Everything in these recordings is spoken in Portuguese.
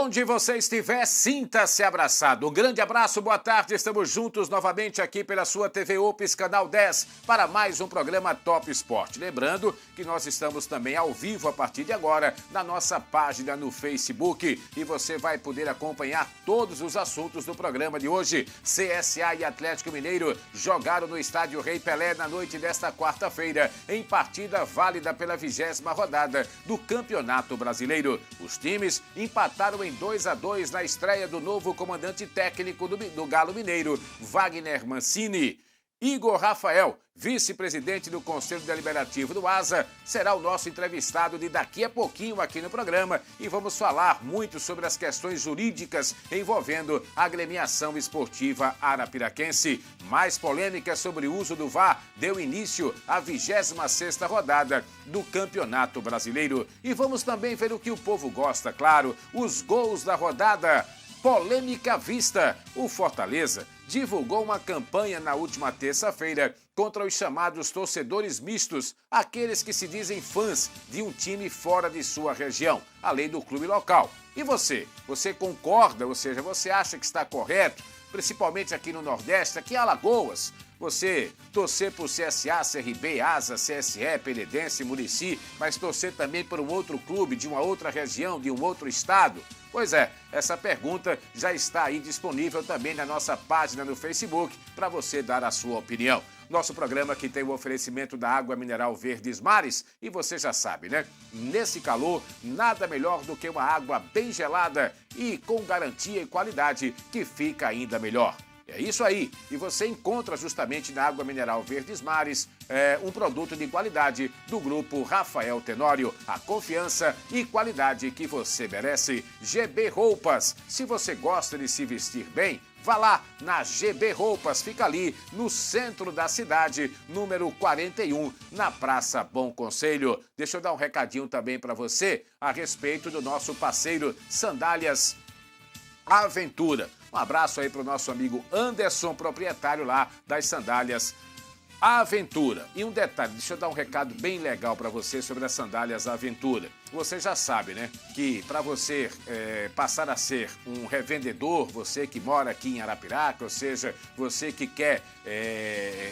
Onde você estiver, sinta-se abraçado. Um grande abraço, boa tarde. Estamos juntos novamente aqui pela sua TV Opus, Canal 10, para mais um programa Top Sport. Lembrando que nós estamos também ao vivo a partir de agora na nossa página no Facebook e você vai poder acompanhar todos os assuntos do programa de hoje. CSA e Atlético Mineiro jogaram no estádio Rei Pelé na noite desta quarta-feira, em partida válida pela 20ª rodada do Campeonato Brasileiro. Os times empataram em 2-2 na estreia do novo comandante técnico do Galo Mineiro, Wagner Mancini. Igor Rafael, vice-presidente do Conselho Deliberativo do ASA, será o nosso entrevistado de daqui a pouquinho aqui no programa e vamos falar muito sobre as questões jurídicas envolvendo a agremiação esportiva arapiraquense. Mais polêmicas sobre o uso do VAR deu início à 26ª rodada do Campeonato Brasileiro. E vamos também ver o que o povo gosta, claro, os gols da rodada. Polêmica à vista, o Fortaleza divulgou uma campanha na última terça-feira contra os chamados torcedores mistos, aqueles que se dizem fãs de um time fora de sua região, além do clube local. E você? Você concorda, ou seja, você acha que está correto, principalmente aqui no Nordeste, aqui em Alagoas? Você torcer por CSA, CRB, ASA, CSE, Penedense, Murici, mas torcer também por um outro clube de uma outra região, de um outro estado? Pois é, essa pergunta já está aí disponível também na nossa página no Facebook para você dar a sua opinião. Nosso programa que tem o oferecimento da água mineral Verdes Mares e você já sabe, né? Nesse calor, nada melhor do que uma água bem gelada e com garantia e qualidade que fica ainda melhor. É isso aí, e você encontra justamente na Água Mineral Verdes Mares um produto de qualidade do Grupo Rafael Tenório. A confiança e qualidade que você merece. GB Roupas, se você gosta de se vestir bem, vá lá na GB Roupas, fica ali no centro da cidade, número 41, na Praça Bom Conselho. Deixa eu dar um recadinho também para você a respeito do nosso parceiro Sandálias Aventura. Um abraço aí para o nosso amigo Anderson, proprietário lá das Sandálias Aventura. E um detalhe, deixa eu dar um recado bem legal para você sobre as Sandálias Aventura. Você já sabe, né, que para você passar a ser um revendedor, você que mora aqui em Arapiraca, ou seja, você que quer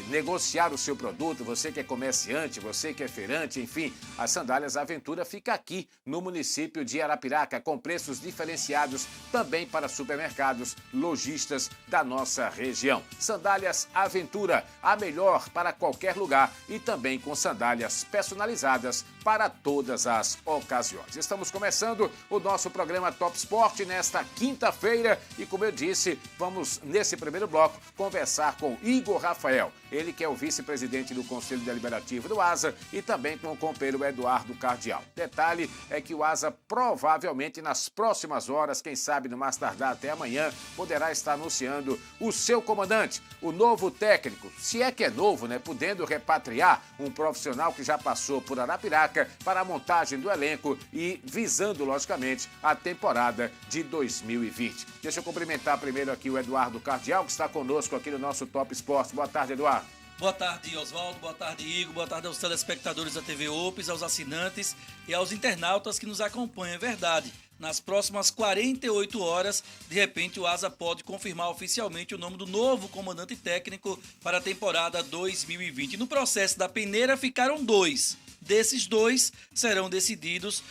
negociar o seu produto, você que é comerciante, você que é feirante, enfim, as Sandálias Aventura fica aqui no município de Arapiraca, com preços diferenciados também para supermercados, lojistas da nossa região. Sandálias Aventura, a melhor para qualquer lugar e também com sandálias personalizadas para todas as ocasiões. Estamos começando o nosso programa Top Sport nesta quinta-feira e, como eu disse, vamos nesse primeiro bloco conversar com Igor Rafael, ele que é o vice-presidente do Conselho Deliberativo do ASA e também com o companheiro Eduardo Cardial. Detalhe é que o ASA provavelmente nas próximas horas, quem sabe no mais tardar até amanhã, poderá estar anunciando o seu comandante, o novo técnico, se é que é novo, né, podendo repatriar um profissional que já passou por Arapiraca para a montagem do elenco e visando, logicamente, a temporada de 2020. Deixa eu cumprimentar primeiro aqui o Eduardo Cardial, que está conosco aqui no nosso Top Esporte. Boa tarde, Eduardo. Boa tarde, Oswaldo. Boa tarde, Igor. Boa tarde aos telespectadores da TV Opus, aos assinantes e aos internautas que nos acompanham. É verdade. Nas próximas 48 horas, de repente, o ASA pode confirmar oficialmente o nome do novo comandante técnico para a temporada 2020. No processo da peneira, ficaram 2. Desses 2 serão decididos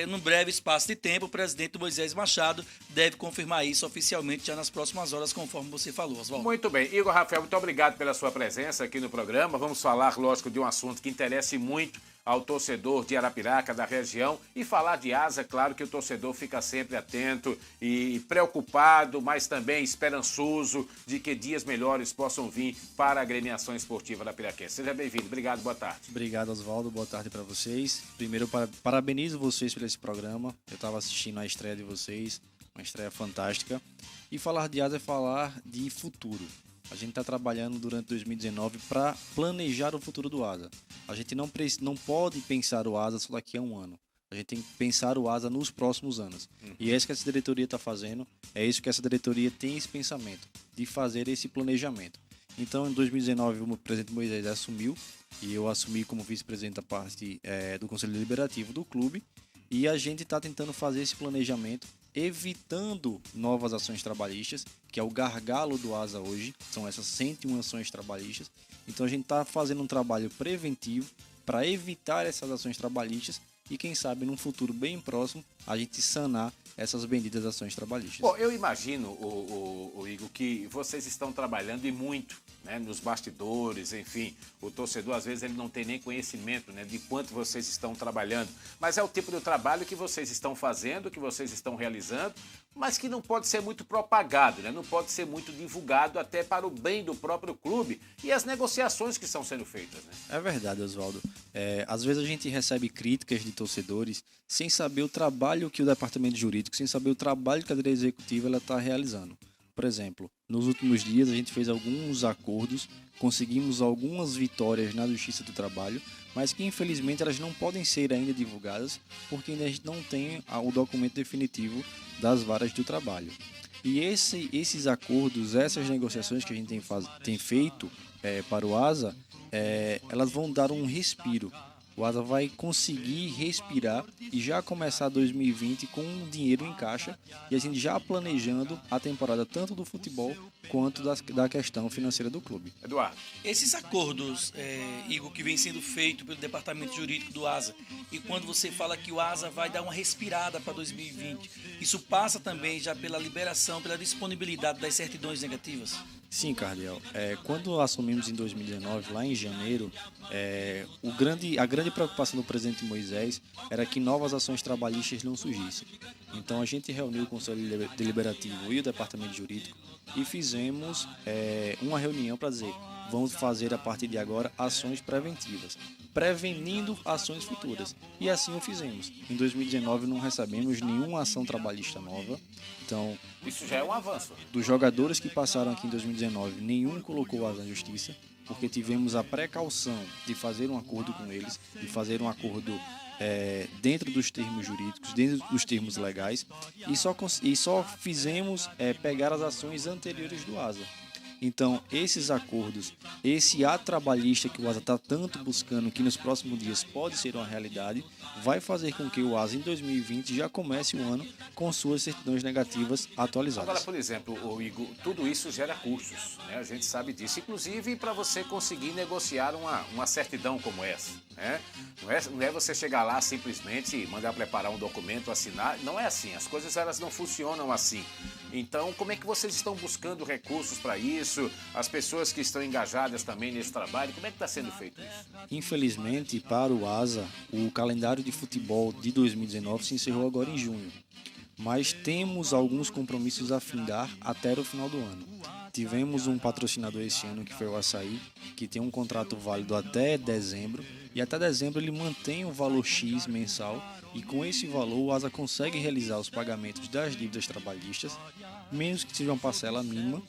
num breve espaço de tempo. O presidente Moisés Machado deve confirmar isso oficialmente já nas próximas horas, conforme você falou, Oswaldo. Muito bem. Igor Rafael, muito obrigado pela sua presença aqui no programa. Vamos falar, lógico, de um assunto que interessa muito ao torcedor de Arapiraca, da região, e falar de ASA, claro que o torcedor fica sempre atento e preocupado, mas também esperançoso de que dias melhores possam vir para a agremiação esportiva arapiraquense. Seja bem-vindo. Obrigado, boa tarde. Obrigado, Oswaldo. Boa tarde para vocês. Primeiro, parabenizo vocês por esse programa. Eu estava assistindo a estreia de vocês, uma estreia fantástica. E falar de ASA é falar de futuro. A gente está trabalhando durante 2019 para planejar o futuro do ASA. A gente não pode pensar o ASA só daqui a um ano. A gente tem que pensar o ASA nos próximos anos. E é isso que essa diretoria está fazendo. É isso que essa diretoria tem esse pensamento, de fazer esse planejamento. Então, em 2019, o presidente Moisés assumiu e eu assumi como vice-presidente da parte do Conselho Deliberativo do clube. E a gente está tentando fazer esse planejamento evitando novas ações trabalhistas, que é o gargalo do ASA hoje, são essas 101 ações trabalhistas. Então a gente está fazendo um trabalho preventivo para evitar essas ações trabalhistas e quem sabe num futuro bem próximo a gente sanar essas benditas ações trabalhistas. Bom, eu imagino, o Igor, que vocês estão trabalhando e muito, né, nos bastidores, enfim, o torcedor às vezes ele não tem nem conhecimento, né, de quanto vocês estão trabalhando, mas é o tipo de trabalho que vocês estão fazendo, que vocês estão realizando, mas que não pode ser muito propagado, né, não pode ser muito divulgado até para o bem do próprio clube e as negociações que estão sendo feitas, né? É verdade, Oswaldo. Às vezes a gente recebe críticas de torcedores sem saber o trabalho que o departamento jurídico, sem saber o trabalho que a cadeira executiva está realizando. Por exemplo, nos últimos dias a gente fez alguns acordos, conseguimos algumas vitórias na Justiça do Trabalho, mas que infelizmente elas não podem ser ainda divulgadas porque ainda a gente não tem o documento definitivo das varas do trabalho. E esses acordos, essas negociações que a gente tem feito para o ASA, elas vão dar um respiro. O ASA vai conseguir respirar e já começar 2020 com um dinheiro em caixa e a gente já planejando a temporada tanto do futebol quanto da questão financeira do clube. Eduardo. Esses acordos, Igor, que vem sendo feito pelo departamento jurídico do ASA, e quando você fala que o ASA vai dar uma respirada para 2020, isso passa também já pela liberação, pela disponibilidade das certidões negativas? Sim, Cardiel. Quando assumimos em 2019, lá em janeiro, a grande preocupação do presidente Moisés era que novas ações trabalhistas não surgissem. Então a gente reuniu o Conselho Deliberativo e o Departamento Jurídico e fizemos uma reunião para dizer: vamos fazer a partir de agora ações preventivas, prevenindo ações futuras. E assim o fizemos. Em 2019 não recebemos nenhuma ação trabalhista nova. Então, isso já é um avanço. Dos jogadores que passaram aqui em 2019, nenhum colocou o ASA na justiça, porque tivemos a precaução de fazer um acordo com eles, de fazer um acordo dentro dos termos jurídicos, dentro dos termos legais, e só fizemos pegar as ações anteriores do ASA. Então, esses acordos, esse ato trabalhista que o ASA está tanto buscando, que nos próximos dias pode ser uma realidade, vai fazer com que o ASA em 2020 já comece o ano com suas certidões negativas atualizadas. Agora, por exemplo, Igor, tudo isso gera custos, né? A gente sabe disso. Inclusive para você conseguir negociar uma certidão como essa, né? Não é você chegar lá simplesmente mandar preparar um documento, assinar. Não é assim, as coisas elas não funcionam assim. Então, como é que vocês estão buscando recursos para isso? As pessoas que estão engajadas também nesse trabalho, como é que está sendo feito isso? Infelizmente, para o ASA, o calendário de futebol de 2019 se encerrou agora em junho. Mas temos alguns compromissos a findar até o final do ano. Tivemos um patrocinador esse ano, que foi o Açaí, que tem um contrato válido até dezembro, e até dezembro ele mantém o valor X mensal, e com esse valor o ASA consegue realizar os pagamentos das dívidas trabalhistas, menos que seja uma parcela mínima,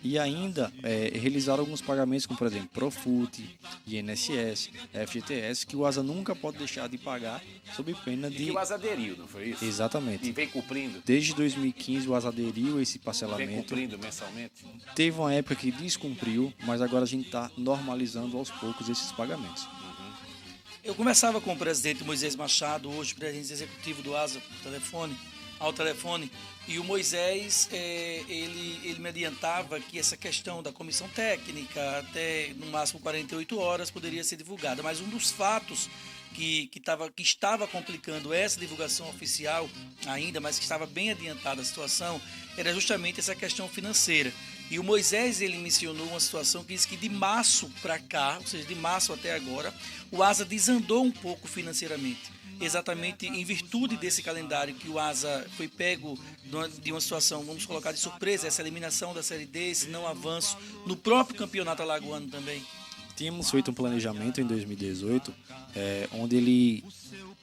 e ainda realizar alguns pagamentos, como por exemplo Profut, INSS, FGTS, que o ASA nunca pode deixar de pagar, sob pena de... E que o ASA aderiu, não foi isso? Exatamente. E vem cumprindo? Desde 2015 o ASA aderiu esse parcelamento. Vem cumprindo mensalmente? Teve uma época que descumpriu, mas agora a gente está normalizando aos poucos esses pagamentos. Eu conversava com o presidente Moisés Machado, hoje presidente executivo do ASA, ao telefone, e o Moisés, ele me adiantava que essa questão da comissão técnica, até no máximo 48 horas, poderia ser divulgada. Mas um dos fatos que estava complicando essa divulgação oficial ainda, mas que estava bem adiantada a situação, era justamente essa questão financeira. E o Moisés, ele mencionou uma situação que diz que de março para cá, ou seja, de março até agora, o ASA desandou um pouco financeiramente. Exatamente em virtude desse calendário que o ASA foi pego de uma situação, vamos colocar de surpresa, essa eliminação da Série D, esse não avanço, no próprio campeonato alagoano também. Tínhamos feito um planejamento em 2018, onde ele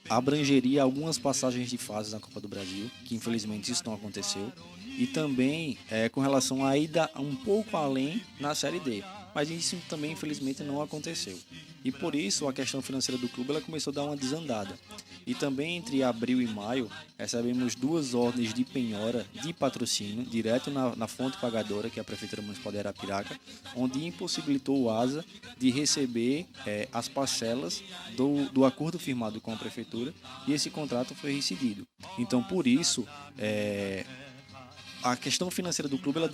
abrangeria algumas passagens de fases na Copa do Brasil, que infelizmente isso não aconteceu, e também com relação à ida um pouco além na Série D. mas isso também, infelizmente, não aconteceu. E por isso, a questão financeira do clube ela começou a dar uma desandada. E também entre abril e maio, recebemos 2 ordens de penhora de patrocínio, direto na fonte pagadora, que é a Prefeitura Municipal de Arapiraca, onde impossibilitou o ASA de receber as parcelas do acordo firmado com a Prefeitura, e esse contrato foi rescindido. Então, por isso, a questão financeira do clube ela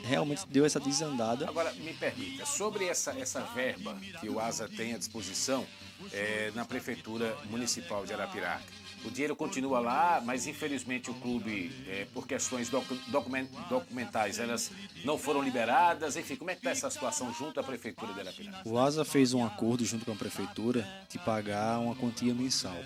realmente deu essa desandada. Agora, me permita, sobre essa verba que o ASA tem à disposição na Prefeitura Municipal de Arapiraca, o dinheiro continua lá, mas infelizmente o clube, por questões documentais, elas não foram liberadas. Enfim, como é que está essa situação junto à Prefeitura de Arapiraca? O ASA fez um acordo junto com a Prefeitura de pagar uma quantia mensal,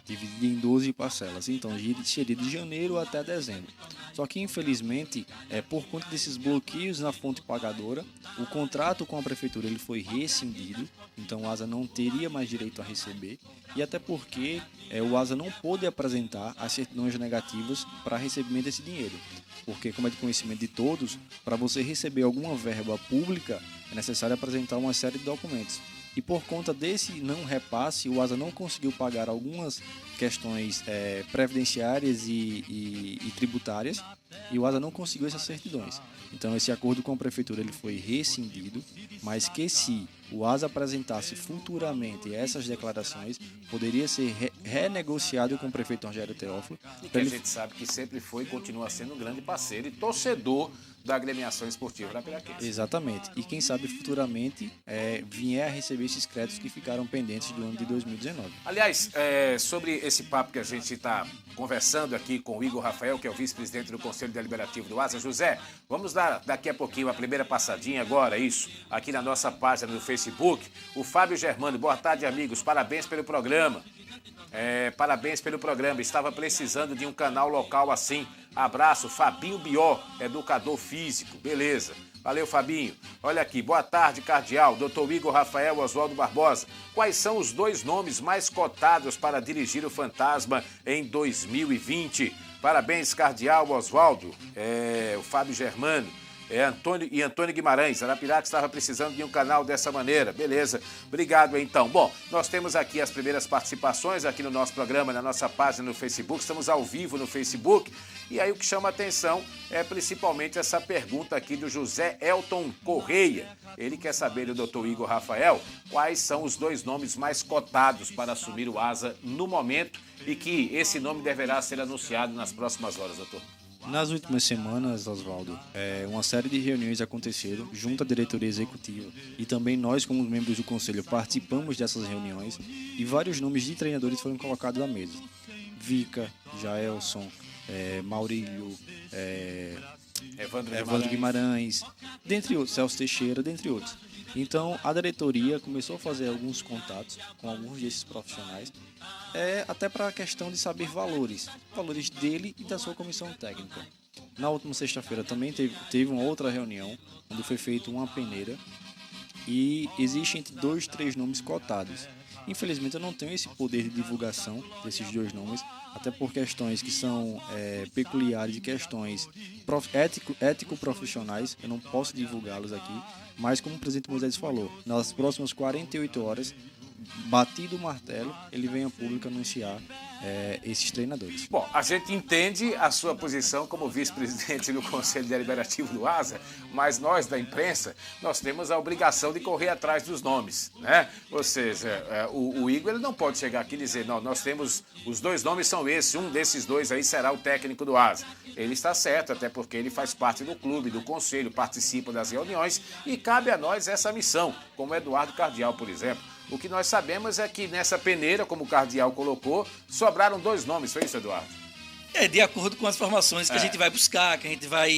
dividida em 12 parcelas, então seria de janeiro até dezembro. Só que, infelizmente, por conta desses bloqueios na fonte pagadora, o contrato com a Prefeitura ele foi rescindido, então o ASA não teria mais direito a receber, e até porque o ASA não pôde apresentar as certidões negativas para recebimento desse dinheiro. Porque, como é de conhecimento de todos, para você receber alguma verba pública, é necessário apresentar uma série de documentos. E por conta desse não repasse, o ASA não conseguiu pagar algumas questões previdenciárias e tributárias, e o ASA não conseguiu essas certidões. Então esse acordo com a Prefeitura ele foi rescindido, mas que se o ASA apresentasse futuramente essas declarações, poderia ser renegociado com o prefeito Rogério Teófilo. E que a gente sabe que sempre foi e continua sendo um grande parceiro e torcedor da agremiação esportiva arapiraquense. Exatamente. E quem sabe futuramente vier a receber esses créditos que ficaram pendentes do ano de 2019. Aliás, sobre esse papo que a gente está conversando aqui com o Igor Rafael, que é o vice-presidente do Conselho Deliberativo do ASA. José, vamos dar daqui a pouquinho a primeira passadinha agora, aqui na nossa página no Facebook. O Fábio Germano, boa tarde, amigos, parabéns pelo programa. Parabéns pelo programa, estava precisando de um canal local assim. Abraço, Fabinho Bió, educador físico, beleza. Valeu, Fabinho. Olha aqui, boa tarde, Cardeal, Dr. Igor Rafael Oswaldo Barbosa. Quais são os 2 nomes mais cotados para dirigir o Fantasma em 2020? Parabéns, Cardeal Oswaldo, o Fábio Germano. Antônio Guimarães, Arapiraca estava precisando de um canal dessa maneira. Beleza, obrigado então. Bom, nós temos aqui as primeiras participações aqui no nosso programa, na nossa página no Facebook. Estamos ao vivo no Facebook. E aí o que chama a atenção é principalmente essa pergunta aqui do José Elton Correia. Ele quer saber do Dr. Igor Rafael quais são os 2 nomes mais cotados para assumir o ASA no momento e que esse nome deverá ser anunciado nas próximas horas, doutor. Nas últimas semanas, Oswaldo, uma série de reuniões aconteceram junto à diretoria executiva e também nós, como membros do conselho, participamos dessas reuniões e vários nomes de treinadores foram colocados à mesa. Vica, Jaelson, Maurílio, Evandro Guimarães, dentre outros, Celso Teixeira, dentre outros. Então, a diretoria começou a fazer alguns contatos com alguns desses profissionais, até para a questão de saber valores dele e da sua comissão técnica. Na última sexta-feira também teve uma outra reunião, onde foi feita uma peneira, e existe entre 2, 3 nomes cotados. Infelizmente, eu não tenho esse poder de divulgação desses 2 nomes, até por questões que são peculiares e questões ético-profissionais, eu não posso divulgá-los aqui, mas como o presidente Moisés falou, nas próximas 48 horas, batido o martelo, ele vem a público anunciar esses treinadores. Bom, a gente entende a sua posição como vice-presidente do Conselho Deliberativo do ASA, mas nós da imprensa, nós temos a obrigação de correr atrás dos nomes, né? Ou seja, o Igor ele não pode chegar aqui e dizer, não, nós temos, os 2 nomes são esses, um desses 2 aí será o técnico do ASA. Ele está certo, até porque ele faz parte do clube, do conselho, participa das reuniões e cabe a nós essa missão, como Eduardo Cardeal, por exemplo. O que nós sabemos é que nessa peneira, como o Cardeal colocou, sobraram 2 nomes, foi isso, Eduardo? De acordo com as informações que a gente vai buscar, que a gente vai,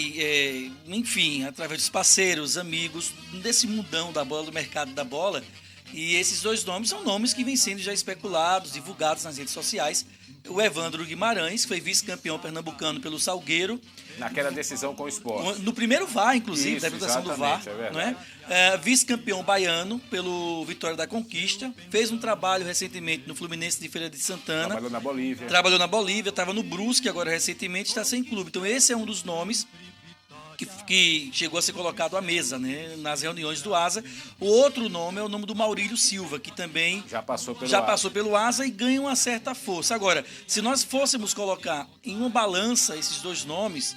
enfim, através dos parceiros, amigos, desse mundão da bola, do mercado da bola. E esses 2 nomes são nomes que vêm sendo já especulados, divulgados nas redes sociais. O Evandro Guimarães, que foi vice-campeão pernambucano pelo Salgueiro. Naquela decisão com o Sport. No primeiro VAR, inclusive, da votação do VAR. Não é? Vice-campeão baiano pelo Vitória da Conquista. Fez um trabalho recentemente no Fluminense de Feira de Santana. Trabalhou na Bolívia, estava no Brusque agora recentemente, está sem clube. Então esse é um dos nomes que chegou a ser colocado à mesa, né, nas reuniões do Asa. O outro nome é o nome do Maurílio Silva, que também já passou pelo Asa e ganha uma certa força. Agora, se nós fôssemos colocar em uma balança esses dois nomes,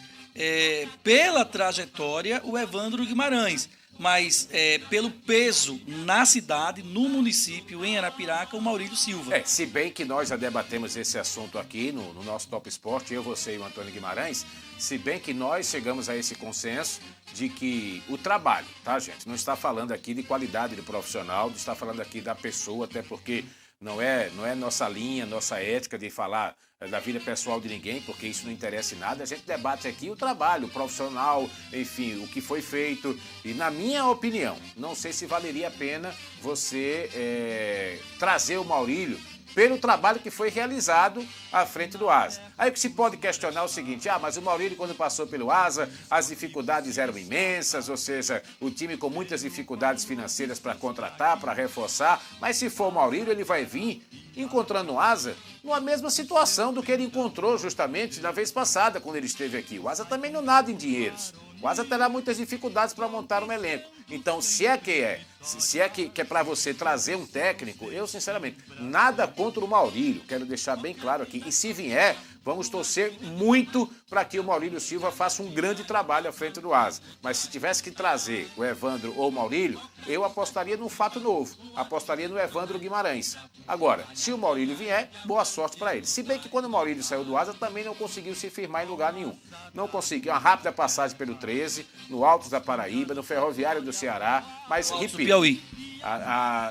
pela trajetória, o Evandro Guimarães, mas pelo peso na cidade, no município, em Arapiraca, o Maurílio Silva. Se bem que nós já debatemos esse assunto aqui no nosso Top Sport, eu, você e o Antônio Guimarães, se bem que nós chegamos a esse consenso de que o trabalho, tá, gente? Não está falando aqui de qualidade do profissional, não está falando aqui da pessoa, até porque não é nossa linha, nossa ética de falar da vida pessoal de ninguém, porque isso não interessa em nada. A gente debate aqui o trabalho, o profissional, enfim, o que foi feito. E na minha opinião, não sei se valeria a pena você trazer o Maurílio pelo trabalho que foi realizado à frente do Asa. Aí o que se pode questionar é o seguinte, mas o Maurílio, quando passou pelo Asa, as dificuldades eram imensas, ou seja, o time com muitas dificuldades financeiras para contratar, para reforçar, mas se for o Maurílio, ele vai vir encontrando o Asa numa mesma situação do que ele encontrou justamente na vez passada, quando ele esteve aqui. O Asa também não nada em dinheiros. O Asa terá muitas dificuldades para montar um elenco. Então, se é que é para você trazer um técnico, eu, sinceramente, nada contra o Maurílio, quero deixar bem claro aqui. E se vier, vamos torcer muito para que o Maurílio Silva faça um grande trabalho à frente do Asa. Mas se tivesse que trazer o Evandro ou o Maurílio, eu apostaria num fato novo. Apostaria no Evandro Guimarães. Agora, se o Maurílio vier, boa sorte para ele. Se bem que quando o Maurílio saiu do Asa, também não conseguiu se firmar em lugar nenhum. Não conseguiu. Uma rápida passagem pelo 13, no Altos da Paraíba, no Ferroviário do Ceará, mas, repito, do Piauí.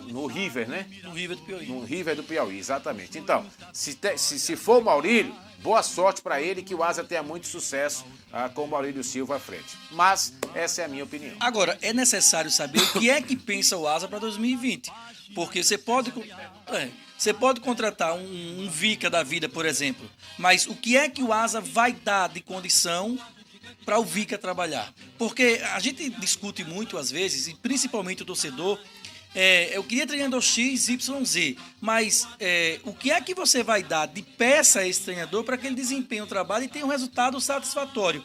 No River, né? No River do Piauí. No River do Piauí, exatamente. Então, se for o Maurílio, boa sorte para ele, que o Asa tenha muito sucesso com o Maurílio Silva à frente. Mas essa é a minha opinião. Agora, é necessário saber o que é que pensa o Asa para 2020. Porque você pode contratar um Vica da vida, por exemplo, mas o que é que o Asa vai dar de condição para o Vica trabalhar? Porque a gente discute muito às vezes, e principalmente o torcedor, eu queria treinador X, Y, Z, mas o que é que você vai dar de peça a esse treinador para que ele desempenhe o trabalho e tenha um resultado satisfatório?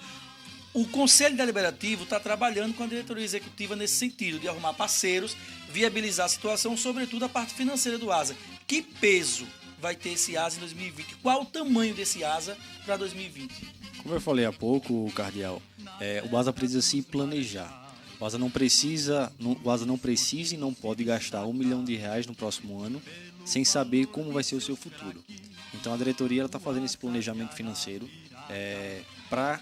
O Conselho Deliberativo está trabalhando com a diretoria executiva nesse sentido, de arrumar parceiros, viabilizar a situação, sobretudo a parte financeira do Asa. Que peso vai ter esse Asa em 2020? Qual o tamanho desse Asa para 2020? Como eu falei há pouco, Cardeal, o Asa precisa se planejar. O Asa não precisa e não pode gastar R$1 milhão no próximo ano sem saber como vai ser o seu futuro. Então a diretoria está fazendo esse planejamento financeiro para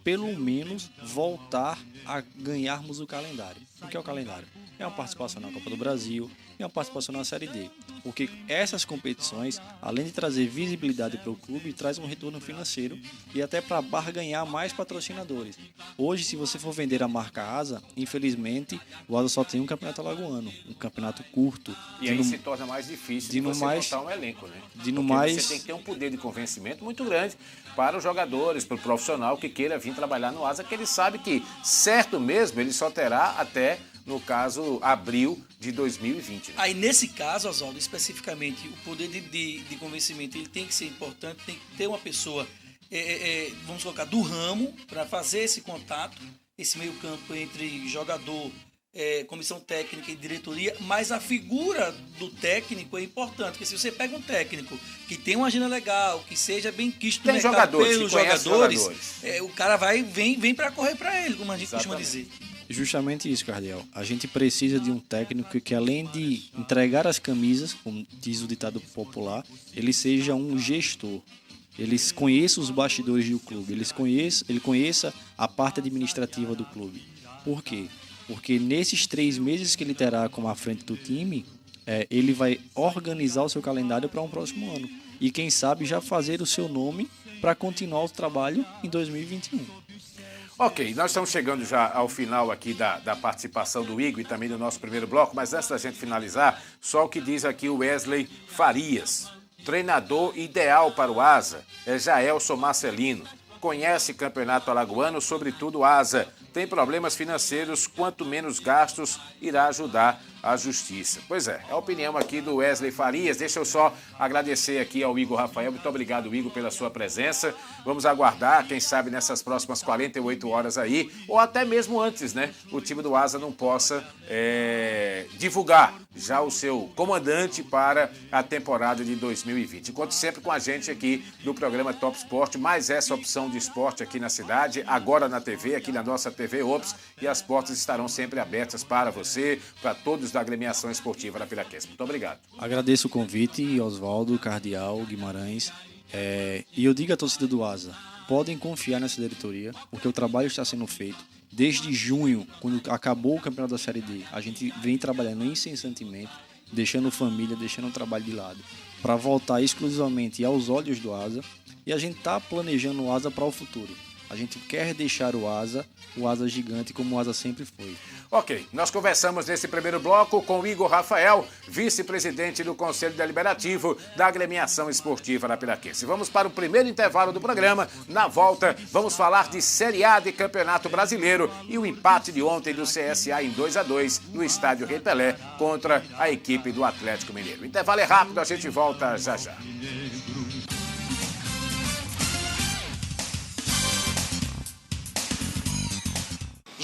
pelo menos voltar a ganharmos o calendário. O que é o calendário? É uma participação na Copa do Brasil e uma participação na Série D. Porque essas competições, além de trazer visibilidade para o clube, traz um retorno financeiro e até para barganhar mais patrocinadores. Hoje, se você for vender a marca Asa, infelizmente, o Asa só tem um campeonato alagoano, um campeonato curto. E aí se torna mais difícil de você montar um elenco, né? Você tem que ter um poder de convencimento muito grande para os jogadores, para o profissional que queira vir trabalhar no Asa, que ele sabe que certo mesmo ele só terá até, no caso, abril de 2020. Né? Aí, nesse caso, Oswaldo, especificamente, o poder de convencimento ele tem que ser importante, tem que ter uma pessoa, vamos colocar, do ramo, para fazer esse contato, esse meio campo entre jogador, comissão técnica e diretoria, mas a figura do técnico é importante, porque se você pega um técnico que tem uma agenda legal, que seja bem quisto no mercado pelos jogadores, o cara vem para correr para ele, como a gente costuma dizer. Justamente isso, Cardeal. A gente precisa de um técnico que, além de entregar as camisas, como diz o ditado popular, ele seja um gestor. Ele conheça os bastidores do clube, ele conheça a parte administrativa do clube. Por quê? Porque nesses 3 meses que ele terá como à frente do time, ele vai organizar o seu calendário para um próximo ano. E quem sabe já fazer o seu nome para continuar o trabalho em 2021. Ok, nós estamos chegando já ao final aqui da participação do Igor e também do nosso primeiro bloco, mas antes da gente finalizar, só o que diz aqui o Wesley Farias. Treinador ideal para o Asa é Jaelson Marcelino. Conhece campeonato alagoano, sobretudo Asa. tem problemas financeiros, quanto menos gastos irá ajudar a justiça. Pois é a opinião aqui do Wesley Farias. Deixa eu só agradecer aqui ao Igor Rafael. Muito obrigado, Igor, pela sua presença. Vamos aguardar, quem sabe nessas próximas 48 horas aí, ou até mesmo antes, né? O time do Asa não possa divulgar já o seu comandante para a temporada de 2020. Conte sempre com a gente aqui do programa Top Sport, mais essa opção de esporte aqui na cidade, agora na TV, aqui na nossa TV Ops, e as portas estarão sempre abertas para você, para todos da agremiação esportiva da Piraquense. Muito obrigado. Agradeço o convite, Oswaldo, Cardeal, Guimarães, e eu digo à torcida do Asa, podem confiar nessa diretoria, porque o trabalho está sendo feito. Desde junho, quando acabou o campeonato da Série D, a gente vem trabalhando incessantemente, deixando família, deixando o trabalho de lado, para voltar exclusivamente aos olhos do Asa, e a gente está planejando o Asa para o futuro. A gente quer deixar o Asa gigante como o Asa sempre foi. Ok, nós conversamos nesse primeiro bloco com o Igor Rafael, vice-presidente do Conselho Deliberativo da Agremiação Esportiva da Piraquense. Vamos para o primeiro intervalo do programa. Na volta, vamos falar de Série A de Campeonato Brasileiro e o empate de ontem do CSA em 2-2 no estádio Rei Pelé contra a equipe do Atlético Mineiro. O intervalo é rápido, a gente volta já já.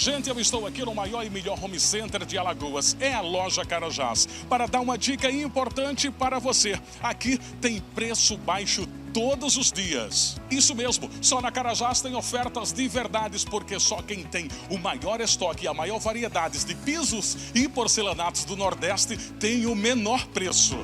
Gente, eu estou aqui no maior e melhor home center de Alagoas, é a Loja Carajás, para dar uma dica importante para você. Aqui tem preço baixo todos os dias. Isso mesmo, só na Carajás tem ofertas de verdades, porque só quem tem o maior estoque e a maior variedade de pisos e porcelanatos do Nordeste tem o menor preço.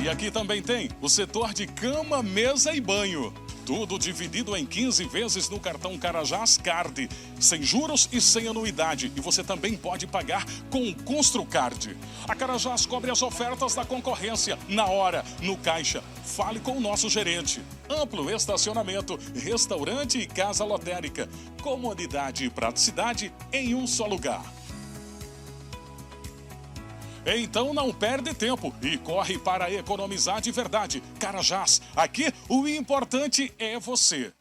E aqui também tem o setor de cama, mesa e banho. Tudo dividido em 15 vezes no cartão Carajás Card, sem juros e sem anuidade. E você também pode pagar com o Construcard. A Carajás cobre as ofertas da concorrência na hora, no caixa. Fale com o nosso gerente. Amplo estacionamento, restaurante e casa lotérica. Comodidade e praticidade em um só lugar. Então não perde tempo e corre para economizar de verdade. Carajás, aqui o importante é você.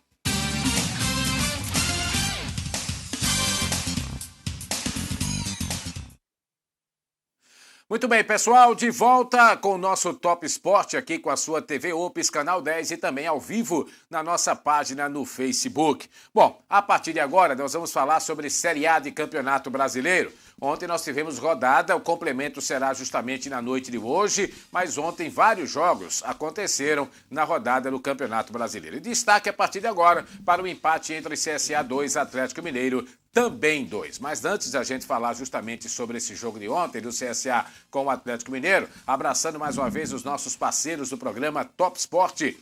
Muito bem, pessoal, de volta com o nosso Top Sport aqui com a sua TV Ops, Canal 10 e também ao vivo na nossa página no Facebook. Bom, a partir de agora nós vamos falar sobre Série A de Campeonato Brasileiro. Ontem nós tivemos rodada, o complemento será justamente na noite de hoje, mas ontem vários jogos aconteceram na rodada do Campeonato Brasileiro. E destaque a partir de agora para o empate entre CSA 2 e Atlético Mineiro, também 2. Mas antes da gente falar justamente sobre esse jogo de ontem, do CSA com o Atlético Mineiro, abraçando mais uma vez os nossos parceiros do programa Top Sport,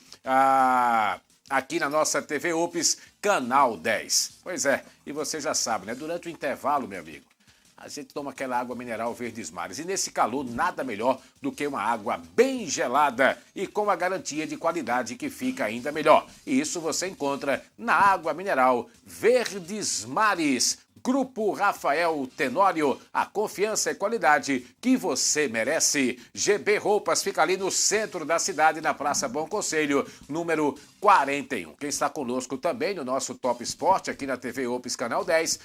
aqui na nossa TV Ops, Canal 10. Pois é, e você já sabe, né? Durante o intervalo, meu amigo, a gente toma aquela água mineral Verdes Mares. E nesse calor, nada melhor do que uma água bem gelada e com a garantia de qualidade que fica ainda melhor. E isso você encontra na água mineral Verdes Mares. Grupo Rafael Tenório, a confiança e qualidade que você merece. GB Roupas fica ali no centro da cidade, na Praça Bom Conselho, número 41. Quem está conosco também no nosso Top Sport, aqui na TV Ops Canal 10,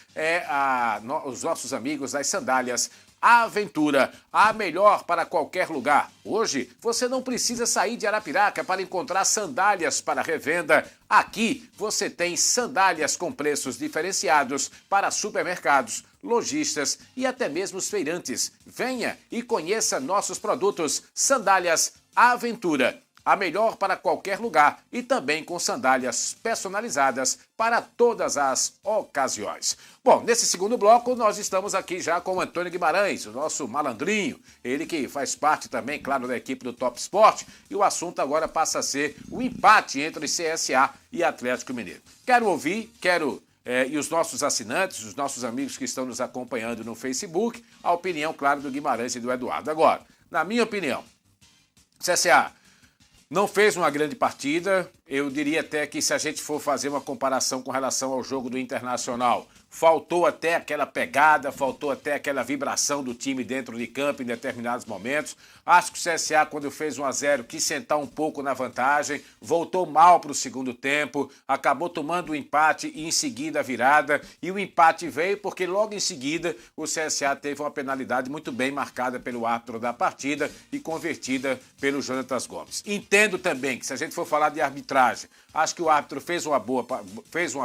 os nossos amigos das sandálias Aventura, a melhor para qualquer lugar. Hoje, você não precisa sair de Arapiraca para encontrar sandálias para revenda. Aqui, você tem sandálias com preços diferenciados para supermercados, lojistas e até mesmo os feirantes. Venha e conheça nossos produtos. Sandálias Aventura. A melhor para qualquer lugar e também com sandálias personalizadas para todas as ocasiões. Bom, nesse segundo bloco nós estamos aqui já com o Antônio Guimarães, o nosso malandrinho, ele que faz parte também, claro, da equipe do Top Sport, e o assunto agora passa a ser o empate entre CSA e Atlético Mineiro. Quero ouvir, e os nossos assinantes, os nossos amigos que estão nos acompanhando no Facebook, a opinião, claro, do Guimarães e do Eduardo. Agora, na minha opinião, CSA não fez uma grande partida, eu diria até que se a gente for fazer uma comparação com relação ao jogo do Internacional, faltou até aquela pegada, faltou até aquela vibração do time dentro de campo em determinados momentos. Acho que o CSA, quando fez 1-0, quis sentar um pouco na vantagem, voltou mal para o segundo tempo, acabou tomando o empate e em seguida a virada. E o empate veio porque logo em seguida o CSA teve uma penalidade muito bem marcada pelo árbitro da partida e convertida pelo Jonatas Gomes. Entendo também que se a gente for falar de arbitragem, acho que o árbitro fez uma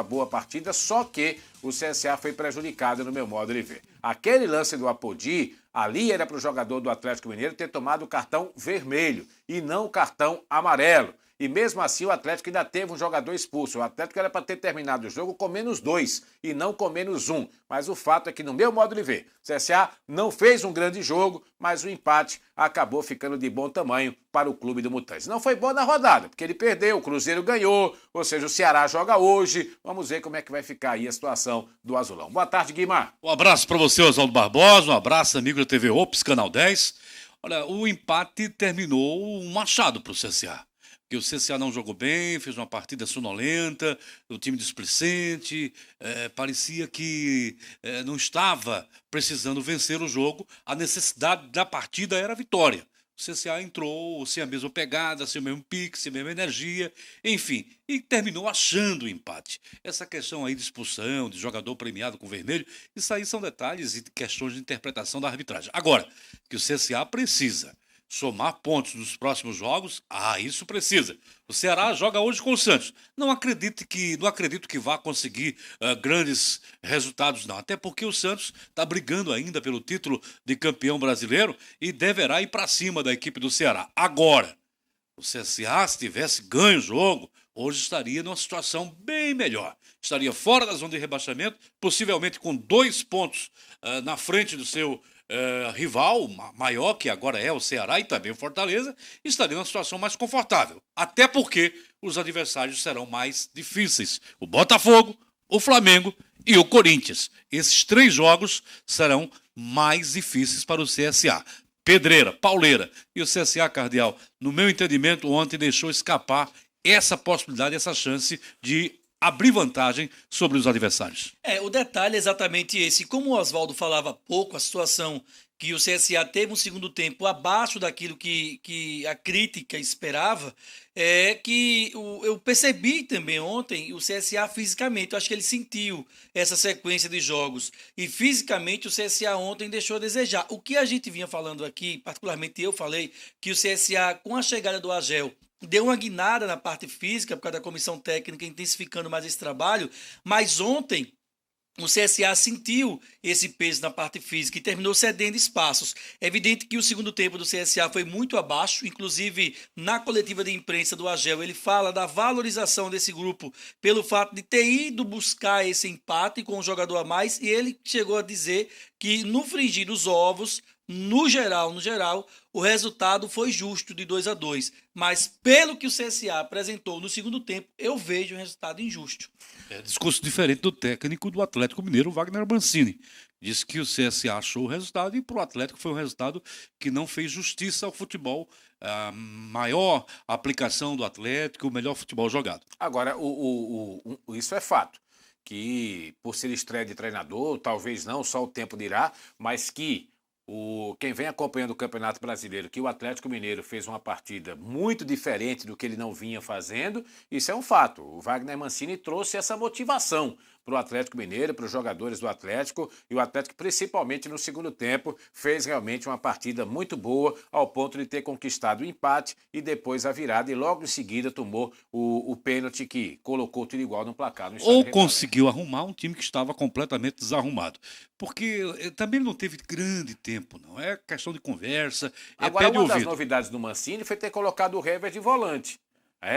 boa partida, só que o CSA foi prejudicado no meu modo de ver. Aquele lance do Apodi, ali era para o jogador do Atlético Mineiro ter tomado o cartão vermelho e não o cartão amarelo. E mesmo assim o Atlético ainda teve um jogador expulso. O Atlético era para ter terminado o jogo com -2 e não com -1. Mas o fato é que, no meu modo de ver, o CSA não fez um grande jogo, mas o empate acabou ficando de bom tamanho para o clube do Mutantes. Não foi bom na rodada, porque ele perdeu, o Cruzeiro ganhou, ou seja, o Ceará joga hoje. Vamos ver como é que vai ficar aí a situação do Azulão. Boa tarde, Guimar. Um abraço para você, Oswaldo Barbosa, um abraço, amigo da TV Ops, Canal 10. Olha, o empate terminou um machado para o CSA. Porque o CSA não jogou bem, fez uma partida sonolenta, o time displicente, parecia que não estava precisando vencer o jogo, a necessidade da partida era a vitória. O CSA entrou sem a mesma pegada, sem o mesmo pique, sem a mesma energia, enfim, e terminou achando o empate. Essa questão aí de expulsão, de jogador premiado com vermelho, isso aí são detalhes e questões de interpretação da arbitragem. Agora, que o CSA precisa somar pontos nos próximos jogos, isso precisa. O Ceará joga hoje com o Santos. Não acredito que vá conseguir grandes resultados, não. Até porque o Santos está brigando ainda pelo título de campeão brasileiro e deverá ir para cima da equipe do Ceará. Agora, o CSA, se tivesse ganho o jogo, hoje estaria numa situação bem melhor. Estaria fora da zona de rebaixamento, possivelmente com 2 pontos na frente do seu rival maior, que agora é o Ceará e também o Fortaleza, estaria numa situação mais confortável. Até porque os adversários serão mais difíceis. O Botafogo, o Flamengo e o Corinthians. Esses 3 jogos serão mais difíceis para o CSA. Pedreira, pauleira. E o CSA, Cardeal, no meu entendimento, ontem deixou escapar essa possibilidade, essa chance de abrir vantagem sobre os adversários. O detalhe é exatamente esse. Como o Oswaldo falava há pouco, a situação que o CSA teve um segundo tempo abaixo daquilo que a crítica esperava, é que eu percebi também ontem o CSA fisicamente. Eu acho que ele sentiu essa sequência de jogos. E fisicamente o CSA ontem deixou a desejar. O que a gente vinha falando aqui, particularmente eu falei, que o CSA, com a chegada do Agel, deu uma guinada na parte física por causa da comissão técnica intensificando mais esse trabalho, mas ontem o CSA sentiu esse peso na parte física e terminou cedendo espaços. É evidente que o segundo tempo do CSA foi muito abaixo, inclusive na coletiva de imprensa do Agel, ele fala da valorização desse grupo pelo fato de ter ido buscar esse empate com um jogador a mais, e ele chegou a dizer que no frigir dos ovos, no geral, o resultado foi justo de 2-2. Mas pelo que o CSA apresentou no segundo tempo, eu vejo um resultado injusto. Discurso diferente do técnico do Atlético Mineiro, Wagner Mancini. Disse que o CSA achou o resultado e para o Atlético foi um resultado que não fez justiça ao futebol. A maior aplicação do Atlético, o melhor futebol jogado. Agora, isso é fato. Que por ser estreia de treinador, talvez não, só o tempo dirá, mas que quem vem acompanhando o Campeonato Brasileiro, que o Atlético Mineiro fez uma partida muito diferente do que ele não vinha fazendo, isso é um fato. O Wagner Mancini trouxe essa motivação para o Atlético Mineiro, para os jogadores do Atlético, e o Atlético, principalmente no segundo tempo, fez realmente uma partida muito boa, ao ponto de ter conquistado o empate e depois a virada, e logo em seguida tomou o pênalti que colocou tudo igual no placar. Ou conseguiu arrumar um time que estava completamente desarrumado. Porque também não teve grande tempo, não. É questão de conversa, Agora, uma das novidades do Mancini foi ter colocado o Hever de volante.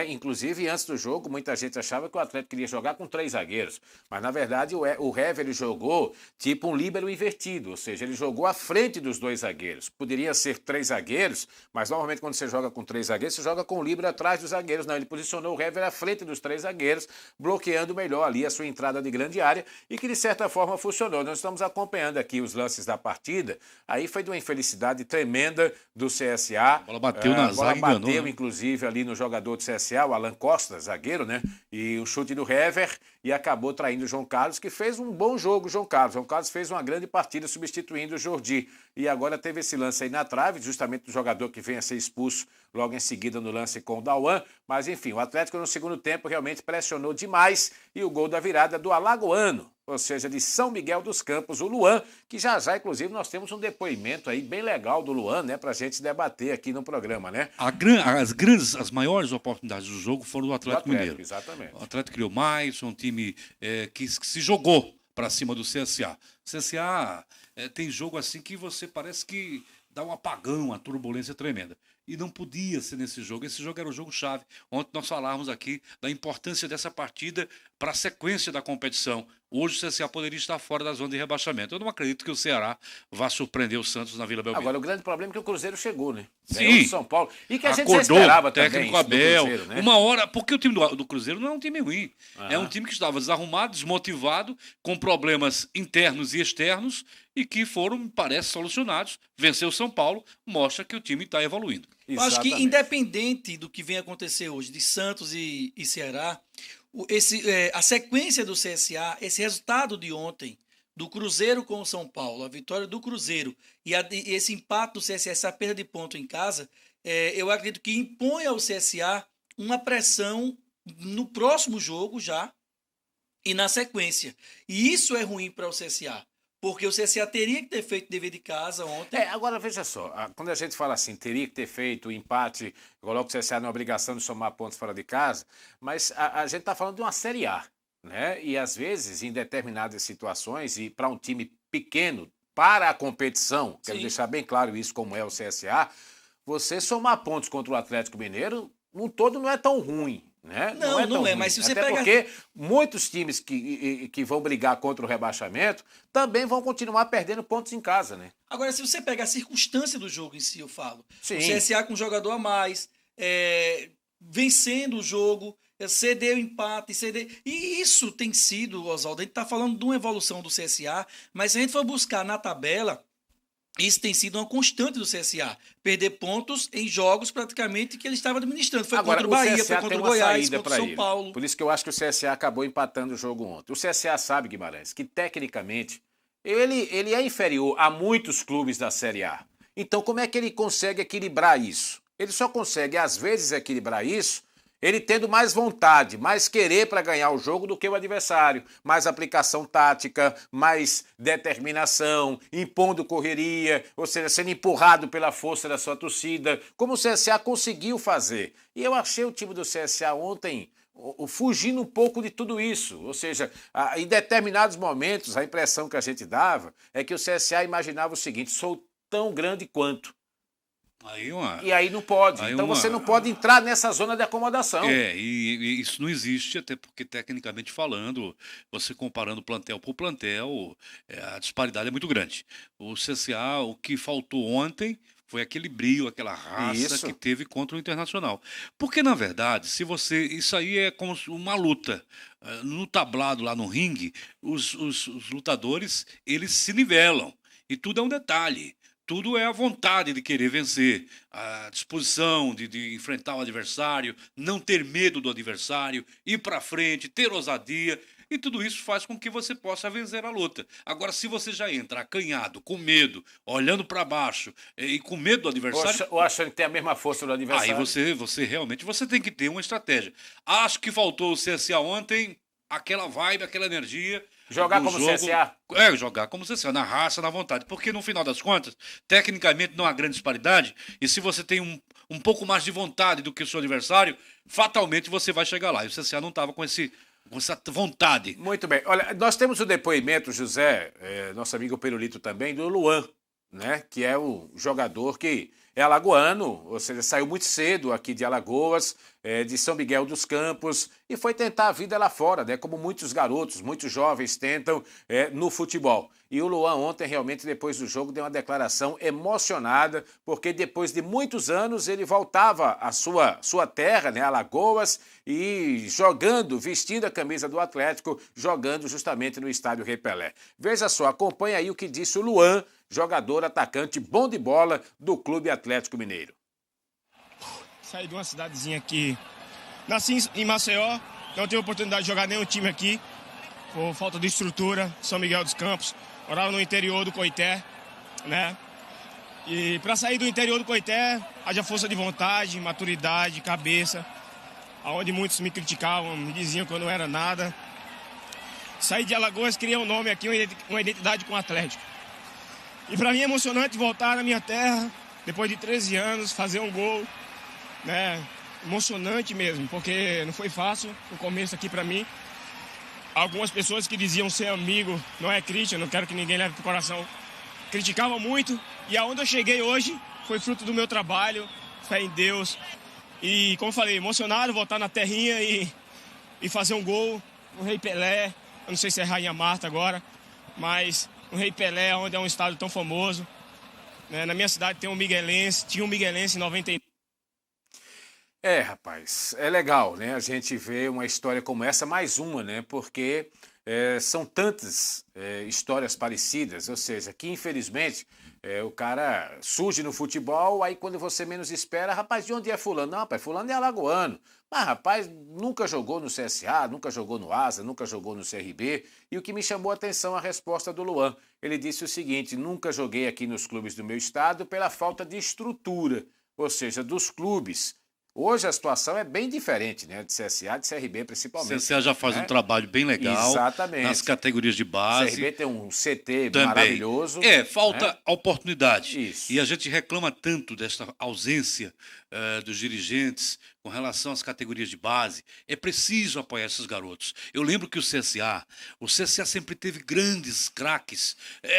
Inclusive, antes do jogo, muita gente achava que o Atlético queria jogar com 3 zagueiros. Mas, na verdade, o Hever ele jogou tipo um líbero invertido. Ou seja, ele jogou à frente dos 2 zagueiros. Poderia ser 3 zagueiros, mas normalmente quando você joga com 3 zagueiros, você joga com o líbero atrás dos zagueiros. Não, ele posicionou o Hever à frente dos 3 zagueiros, bloqueando melhor ali a sua entrada de grande área e que, de certa forma, funcionou. Nós estamos acompanhando aqui os lances da partida. Aí foi de uma infelicidade tremenda do CSA. A bola bateu na zaga, enganou, inclusive, ali no jogador do CSA. CSA, o Alan Costa, zagueiro, né? E um chute do Hever e acabou traindo o João Carlos, que fez um bom jogo, o João Carlos. O João Carlos fez uma grande partida substituindo o Jordi. E agora teve esse lance aí na trave, justamente do jogador que vem a ser expulso logo em seguida no lance com o Dauan. Mas enfim, o Atlético no segundo tempo realmente pressionou demais e o gol da virada do alagoano, ou seja, de São Miguel dos Campos, o Luan, que já inclusive, nós temos um depoimento aí bem legal do Luan, né, pra gente debater aqui no programa, né? As maiores oportunidades do jogo foram do Atlético Mineiro. Exatamente. O Atlético criou mais, um time que se jogou para cima do CSA. O CSA tem jogo assim que você parece que dá um apagão, uma turbulência tremenda. E não podia ser nesse jogo. Esse jogo era o jogo-chave. Ontem nós falávamos aqui da importância dessa partida para a sequência da competição. Hoje o CSA poderia estar fora da zona de rebaixamento. Eu não acredito que o Ceará vá surpreender o Santos na Vila Belmiro. Agora, o grande problema é que o Cruzeiro chegou, né? Sim. São Paulo. E que a gente Acordou, esperava técnico também Abel, do Cruzeiro, né? uma hora, porque o time do Cruzeiro não é um time ruim, é um time que estava desarrumado, desmotivado, com problemas internos e externos e que foram, me parece, solucionados. Venceu o São Paulo, mostra que o time está evoluindo. Eu acho que independente do que vem acontecer hoje de Santos e Ceará, a sequência do CSA, esse resultado de ontem, do Cruzeiro com o São Paulo, a vitória do Cruzeiro e esse empate do CSA, essa perda de ponto em casa, eu acredito que impõe ao CSA uma pressão no próximo jogo já e na sequência. E isso é ruim para o CSA. Porque o CSA teria que ter feito dever de casa ontem. Agora veja só, quando a gente fala assim, teria que ter feito o empate, coloca o CSA na obrigação de somar pontos fora de casa, mas a gente está falando de uma Série A, né? E às vezes, em determinadas situações, e para um time pequeno, para a competição, quero deixar bem claro isso como é o CSA, você somar pontos contra o Atlético Mineiro, no todo não é tão ruim. Né? Não é, mas se você Até porque muitos times que vão brigar contra o rebaixamento também vão continuar perdendo pontos em casa, né? Agora, se você pegar a circunstância do jogo em si, eu falo. Sim. O CSA com um jogador a mais, vencendo o jogo, ceder o empate, E isso tem sido, Oswaldo, a gente está falando de uma evolução do CSA, mas se a gente for buscar na tabela, isso tem sido uma constante do CSA. Perder pontos em jogos praticamente que ele estava administrando. Foi Agora, contra o Bahia, foi contra o Goiás, contra o São Paulo. Por isso que eu acho que o CSA acabou empatando o jogo ontem. O CSA sabe, Guimarães, que tecnicamente ele é inferior a muitos clubes da Série A. Então, como é que ele consegue equilibrar isso? Ele só consegue, às vezes, equilibrar isso ele tendo mais vontade, mais querer para ganhar o jogo do que o adversário. Mais aplicação tática, mais determinação, impondo correria, ou seja, sendo empurrado pela força da sua torcida, como o CSA conseguiu fazer. E eu achei o time do CSA ontem fugindo um pouco de tudo isso. Ou seja, em determinados momentos, a impressão que a gente dava é que o CSA imaginava o seguinte: sou tão grande quanto. E aí não pode. Então você não pode entrar nessa zona de acomodação. E isso não existe, até porque, tecnicamente falando, você comparando plantel por plantel, a disparidade é muito grande. O CSA, o que faltou ontem foi aquele brio, aquela raça que teve contra o Internacional. Porque, na verdade, isso aí é como uma luta. No tablado, lá no ringue, os lutadores, eles se nivelam. E tudo é um detalhe. Tudo é a vontade de querer vencer, a disposição de enfrentar o adversário, não ter medo do adversário, ir para frente, ter ousadia. E tudo isso faz com que você possa vencer a luta. Agora, se você já entra acanhado, com medo, olhando para baixo e com medo do adversário... Ou achando que tem a mesma força do adversário. Aí você realmente tem que ter uma estratégia. Acho que faltou o CSA ontem, aquela vibe, aquela energia... Jogar como jogo, CSA? Jogar como CSA, na raça, na vontade. Porque, no final das contas, tecnicamente não há grande disparidade. E se você tem um pouco mais de vontade do que o seu adversário, fatalmente você vai chegar lá. E o CSA não estava com essa vontade. Muito bem. Olha, nós temos o depoimento, José, nosso amigo Perolito também, do Luan, né? Que é o jogador que é alagoano, ou seja, saiu muito cedo aqui de Alagoas, de São Miguel dos Campos, e foi tentar a vida lá fora, né? Como muitos garotos, muitos jovens tentam no futebol. E o Luan ontem, realmente, depois do jogo, deu uma declaração emocionada, porque depois de muitos anos ele voltava à sua terra, né? Alagoas, e jogando, vestindo a camisa do Atlético, jogando justamente no estádio Rei Pelé. Veja só, acompanha aí o que disse o Luan, jogador, atacante, bom de bola do Clube Atlético Mineiro. Saí de uma cidadezinha aqui nasci em Maceió, não tive oportunidade de jogar nenhum time aqui, por falta de estrutura, São Miguel dos Campos. Morava no interior do Coité, né? E para sair do interior do Coité, haja força de vontade, maturidade, cabeça, aonde muitos me criticavam, me diziam que eu não era nada. Saí de Alagoas, criei um nome aqui, uma identidade com o Atlético. E para mim é emocionante voltar na minha terra, depois de 13 anos, fazer um gol, né? Emocionante mesmo, porque não foi fácil o começo aqui para mim. Algumas pessoas que diziam ser amigo, não é crítica, não quero que ninguém leve pro coração, criticavam muito. E aonde eu cheguei hoje foi fruto do meu trabalho, fé em Deus. E, como eu falei, emocionado voltar na terrinha e fazer um gol no Rei Pelé. Eu não sei se é Rainha Marta agora, mas no Rei Pelé, onde é um estádio tão famoso. Né? Na minha cidade tem um miguelense, tinha um miguelense em 99. Rapaz, é legal, né? A gente vê uma história como essa, mais uma, né? Porque são tantas histórias parecidas, ou seja, que infelizmente o cara surge no futebol, aí quando você menos espera, rapaz, de onde é fulano? Não, rapaz, fulano é alagoano. Mas, rapaz, nunca jogou no CSA, nunca jogou no Asa, nunca jogou no CRB. E o que me chamou a atenção a resposta do Luan. Ele disse o seguinte: nunca joguei aqui nos clubes do meu estado pela falta de estrutura, ou seja, dos clubes. Hoje a situação é bem diferente, né? De CSA, de CRB principalmente. O CSA já faz um trabalho bem legal. Exatamente. Nas categorias de base. O CRB tem um CT também maravilhoso. Falta oportunidade. Isso. E a gente reclama tanto desta ausência dos dirigentes com relação às categorias de base. É preciso apoiar esses garotos. Eu lembro que o CSA sempre teve grandes craques.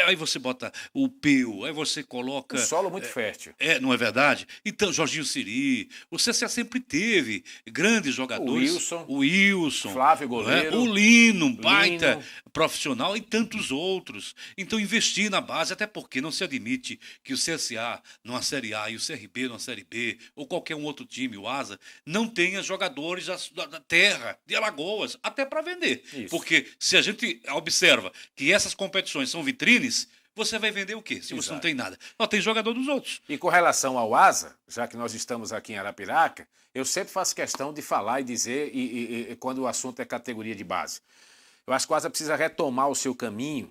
Aí você bota o Peu, aí você coloca... Um solo muito fértil. Não é verdade? Então, Jorginho Siri, o CSA sempre teve grandes jogadores. O Wilson. Flávio Goleiro. O Lino, baita profissional e tantos outros. Então, investir na base, até porque não se admite que o CSA numa Série A e o CRB numa Série B, ou qualquer um outro time, o Asa, não tenha jogadores da terra, de Alagoas, até para vender. Isso. Porque se a gente observa que essas competições são vitrines, você vai vender o quê? Se você não tem nada. Só tem jogador dos outros. E com relação ao Asa, já que nós estamos aqui em Arapiraca, eu sempre faço questão de falar e dizer, e quando o assunto é categoria de base. Eu acho que o Asa precisa retomar o seu caminho,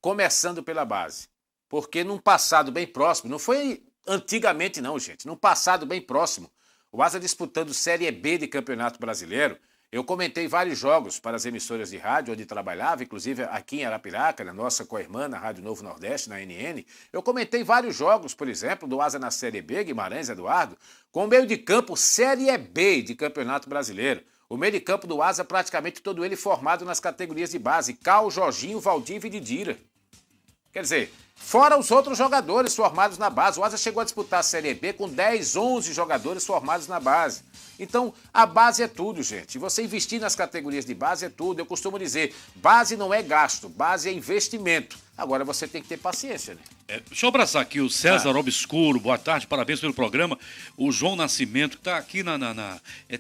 começando pela base. Porque num passado bem próximo, não foi antigamente não, gente, num passado bem próximo, o Asa disputando Série B de Campeonato Brasileiro, eu comentei vários jogos para as emissoras de rádio onde trabalhava, inclusive aqui em Arapiraca, na nossa co-irmã, na Rádio Novo Nordeste, na NN. Eu comentei vários jogos, por exemplo, do Asa na Série B, Guimarães, Eduardo, com o meio de campo Série B de Campeonato Brasileiro. O meio de campo do Asa, praticamente todo ele formado nas categorias de base. Cal, Jorginho, Valdívia e Didira. Quer dizer, fora os outros jogadores formados na base. O Asa chegou a disputar a Série B com 10, 11 jogadores formados na base. Então, a base é tudo, gente. Você investir nas categorias de base é tudo. Eu costumo dizer, base não é gasto, base é investimento. Agora você tem que ter paciência, né? Deixa eu abraçar aqui o César Obscuro, boa tarde, parabéns pelo programa. O João Nascimento, que está aqui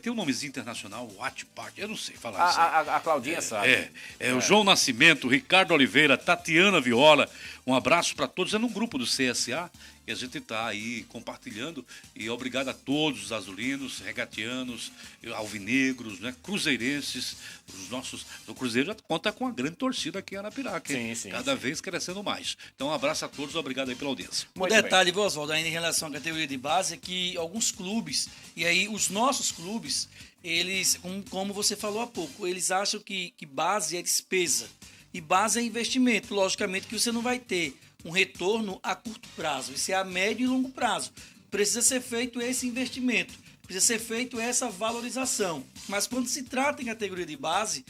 tem um nomezinho internacional, Watch Party, eu não sei falar isso. A Claudinha sabe. O João Nascimento, o Ricardo Oliveira, Tatiana Viola, um abraço para todos. É no grupo do CSA que a gente está aí compartilhando. E obrigado a todos os azulinos, regatianos, alvinegros, né, cruzeirenses. Os nossos do Cruzeiro já conta com uma grande torcida aqui em Arapiraca. Sim, cada vez crescendo mais. Então, um abraço a todos, obrigado aí pela audiência. O detalhe, viu, Oswaldo, ainda em relação à categoria de base, é que alguns clubes, e aí os nossos clubes, eles, como você falou há pouco, eles acham que base é despesa. E base é investimento. Logicamente que você não vai ter um retorno a curto prazo. Isso é a médio e longo prazo. Precisa ser feito esse investimento. Precisa ser feito essa valorização. Mas quando se trata em categoria de base,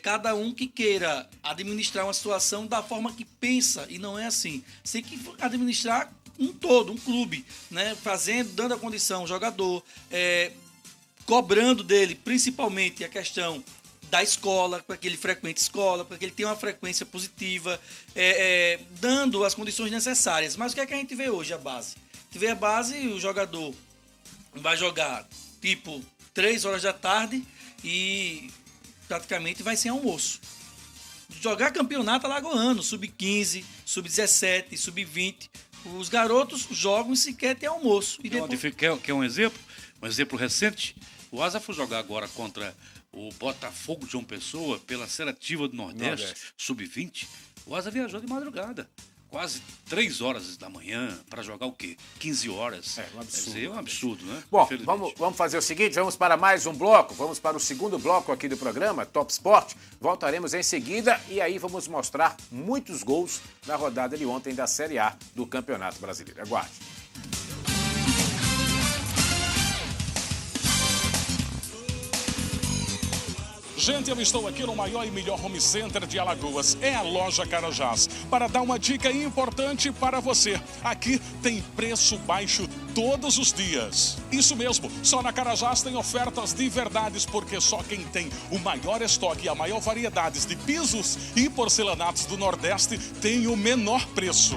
cada um que queira administrar uma situação da forma que pensa, e não é assim. Você tem que administrar um todo, um clube, né? Dando a condição ao jogador, cobrando dele principalmente a questão da escola, para que ele frequente escola, para que ele tenha uma frequência positiva, dando as condições necessárias. Mas o que é que a gente vê hoje, a base? A gente vê a base, o jogador vai jogar tipo 3 horas da tarde e praticamente vai sem almoço. Jogar campeonato alagoano, sub-15, sub-17, sub-20. Os garotos jogam e sequer tem almoço. E Quer um exemplo? Um exemplo recente? O Asa foi jogar agora contra o Botafogo de João Pessoa pela seletiva do Nordeste. Sub-20. O Asa viajou de madrugada. Quase 3 horas da manhã para jogar o quê? 15 horas. Um absurdo. Quer dizer, um absurdo, né? Bom, vamos fazer o seguinte, vamos para mais um bloco, vamos para o segundo bloco aqui do programa, Top Sport. Voltaremos em seguida e aí vamos mostrar muitos gols na rodada de ontem da Série A do Campeonato Brasileiro. Aguarde. Gente, eu estou aqui no maior e melhor home center de Alagoas. É a Loja Carajás. Para dar uma dica importante para você. Aqui tem preço baixo todos os dias. Isso mesmo, só na Carajás tem ofertas de verdades, porque só quem tem o maior estoque e a maior variedade de pisos e porcelanatos do Nordeste tem o menor preço.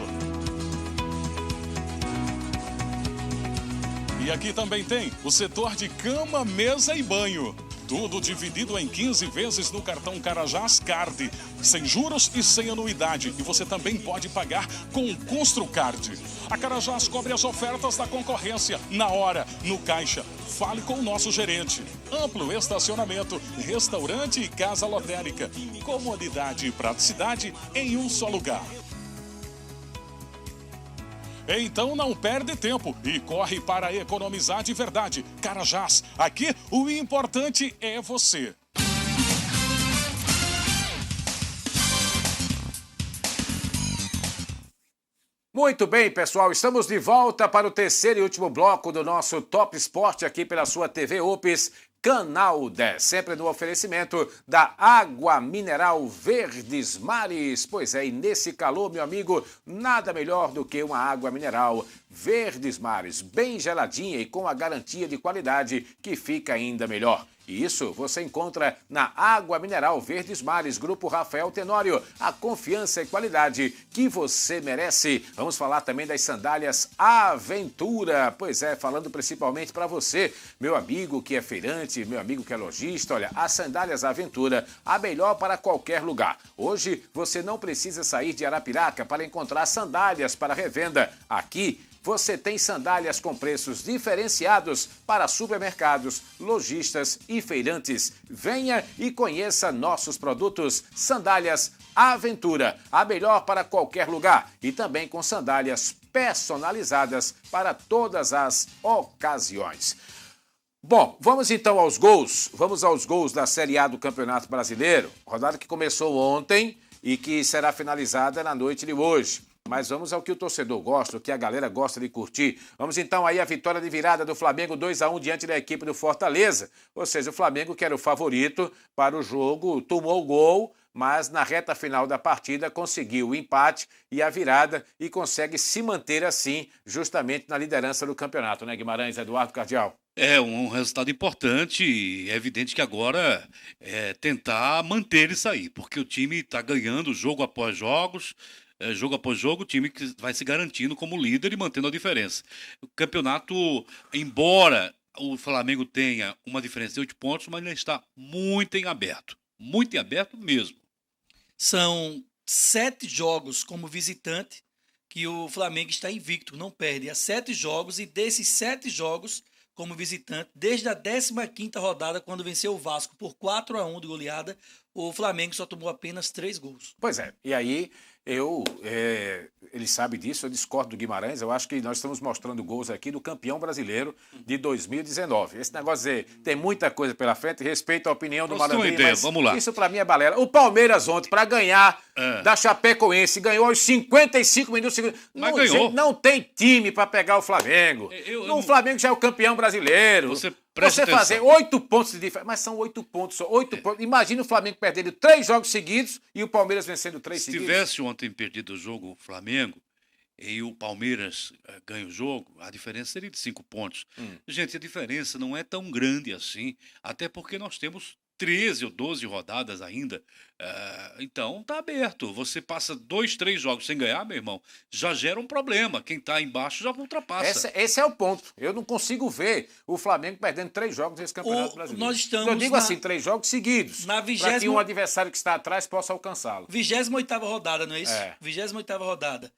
E aqui também tem o setor de cama, mesa e banho. Tudo dividido em 15 vezes no cartão Carajás Card, sem juros e sem anuidade. E você também pode pagar com o Construcard. A Carajás cobre as ofertas da concorrência na hora, no caixa. Fale com o nosso gerente. Amplo estacionamento, restaurante e casa lotérica. Comodidade e praticidade em um só lugar. Então não perde tempo e corre para economizar de verdade. Carajás, aqui o importante é você. Muito bem, pessoal, estamos de volta para o terceiro e último bloco do nosso Top Sport aqui pela sua TV Opes, Canal 10, sempre no oferecimento da água mineral Verdes Mares. Pois é, e nesse calor, meu amigo, nada melhor do que uma água mineral Verdes Mares, bem geladinha e com a garantia de qualidade que fica ainda melhor. E isso você encontra na Água Mineral Verdes Mares, Grupo Rafael Tenório. A confiança e qualidade que você merece. Vamos falar também das sandálias Aventura. Pois é, falando principalmente para você, meu amigo que é feirante, meu amigo que é lojista. Olha, as sandálias Aventura, a melhor para qualquer lugar. Hoje você não precisa sair de Arapiraca para encontrar sandálias para revenda. Aqui você tem sandálias com preços diferenciados para supermercados, lojistas e feirantes. Venha e conheça nossos produtos. Sandálias Aventura, a melhor para qualquer lugar. E também com sandálias personalizadas para todas as ocasiões. Bom, vamos então aos gols. Vamos aos gols da Série A do Campeonato Brasileiro. Rodada que começou ontem e que será finalizada na noite de hoje. Mas vamos ao que o torcedor gosta, o que a galera gosta de curtir. Vamos então aí a vitória de virada do Flamengo 2-1 diante da equipe do Fortaleza. Ou seja, o Flamengo, que era o favorito para o jogo, tomou o gol, mas na reta final da partida conseguiu o empate e a virada e consegue se manter assim, justamente na liderança do campeonato, né, Guimarães, Eduardo Cardial? É um resultado importante e é evidente que agora é tentar manter isso aí, porque o time está ganhando jogo após jogos, jogo após jogo, o time que vai se garantindo como líder e mantendo a diferença. O campeonato, embora o Flamengo tenha uma diferença de 8 pontos, mas ele está muito em aberto mesmo. São 7 jogos como visitante que o Flamengo está invicto, não perde. Há 7 jogos e desses 7 jogos como visitante, desde a 15ª rodada, quando venceu o Vasco por 4-1 de goleada, o Flamengo só tomou apenas 3 gols. Pois é, e aí ele sabe disso, eu discordo do Guimarães, eu acho que nós estamos mostrando gols aqui do campeão brasileiro de 2019. Esse negócio de tem muita coisa pela frente, respeito a opinião do Malandrinho, mas vamos lá. Isso pra mim é balela. O Palmeiras ontem, pra ganhar da Chapecoense, ganhou aos 55 minutos. Mas ganhou. Gente, não tem time pra pegar o Flamengo. O Flamengo já é o campeão brasileiro. Você fazer 8 pontos de diferença, mas são 8 pontos só. 8 pontos. Imagina o Flamengo perdendo 3 jogos seguidos e o Palmeiras vencendo 3 seguidos. Se tivesse ontem perdido o jogo o Flamengo e o Palmeiras ganha o jogo, a diferença seria de 5 pontos. Gente, a diferença não é tão grande assim, até porque nós temos 13 ou 12 rodadas ainda. Então tá aberto. Você passa 2, 3 jogos sem ganhar, meu irmão, já gera um problema. Quem tá embaixo já ultrapassa. Esse é o ponto. Eu não consigo ver o Flamengo perdendo 3 jogos nesse Campeonato Brasileiro. Nós estamos eu digo assim, 3 jogos seguidos. Para que um adversário que está atrás possa alcançá-lo. 28ª rodada, não é isso? 28ª rodada.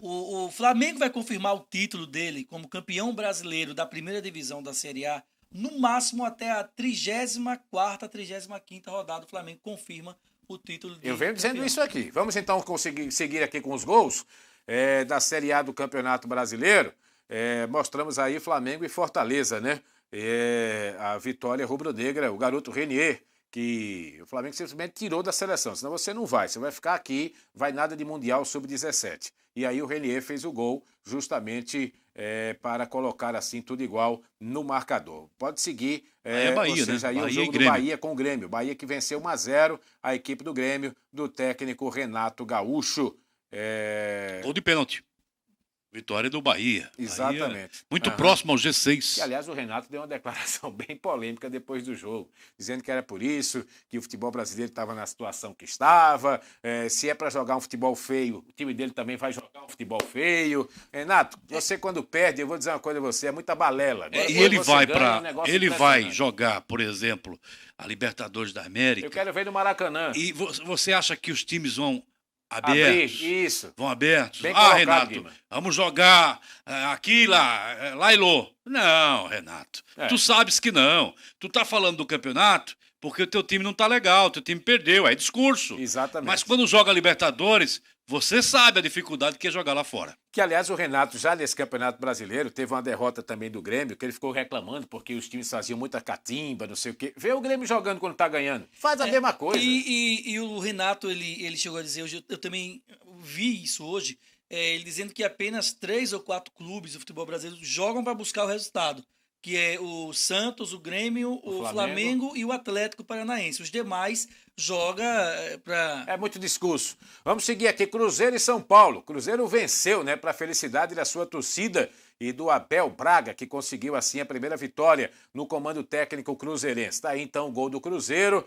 O Flamengo vai confirmar o título dele como campeão brasileiro da primeira divisão da Série A no máximo até a 34ª, 35ª rodada, o Flamengo confirma o título de Eu venho dizendo campeão. isso aqui. Vamos então seguir aqui com os gols da Série A do Campeonato Brasileiro. Mostramos aí Flamengo e Fortaleza, né? A vitória rubro-negra, o garoto Renier, que o Flamengo simplesmente tirou da seleção. Senão você não vai, você vai ficar aqui, vai nada de Mundial Sub-17. E aí o Renier fez o gol justamente para colocar assim tudo igual no marcador. Pode seguir, é Bahia, ou seja, né? aí o Bahia jogo e do Grêmio. Bahia com o Grêmio. Bahia que venceu 1-0 a equipe do Grêmio, do técnico Renato Gaúcho. Gol de pênalti. Vitória do Bahia. Exatamente. Bahia muito Aham. próximo ao G6. Que, aliás, o Renato deu uma declaração bem polêmica depois do jogo, dizendo que era por isso que o futebol brasileiro estava na situação que estava, se é para jogar um futebol feio, o time dele também vai jogar um futebol feio. Renato, você quando perde, eu vou dizer uma coisa a você, é muita balela. Agora, E quando ele você vai ganha, é um para negócio ele vai impressionante. jogar, por exemplo, a Libertadores da América. Eu quero ver no Maracanã. E você acha que os times vão Abrir, abertos? isso. Vão abertos? Bem colocado, Renato, Guima. vamos jogar aqui, lá e lô. Não, Renato. Tu sabes que não. Tu tá falando do campeonato porque o teu time não tá legal, o teu time perdeu, é discurso. Exatamente. Mas quando joga Libertadores, você sabe a dificuldade que é jogar lá fora. Que, aliás, o Renato, já nesse Campeonato Brasileiro, teve uma derrota também do Grêmio, que ele ficou reclamando porque os times faziam muita catimba, não sei o quê. Vê o Grêmio jogando quando tá ganhando. Faz a mesma coisa. E o Renato, ele chegou a dizer hoje, eu também vi isso hoje, ele dizendo que apenas 3 ou 4 clubes do futebol brasileiro jogam para buscar o resultado, que é o Santos, o Grêmio, o Flamengo e o Atlético Paranaense. Os demais jogam para... É muito discurso. Vamos seguir aqui, Cruzeiro e São Paulo. Cruzeiro venceu, né, para a felicidade da sua torcida e do Abel Braga, que conseguiu assim a primeira vitória no comando técnico cruzeirense. Tá aí então o gol do Cruzeiro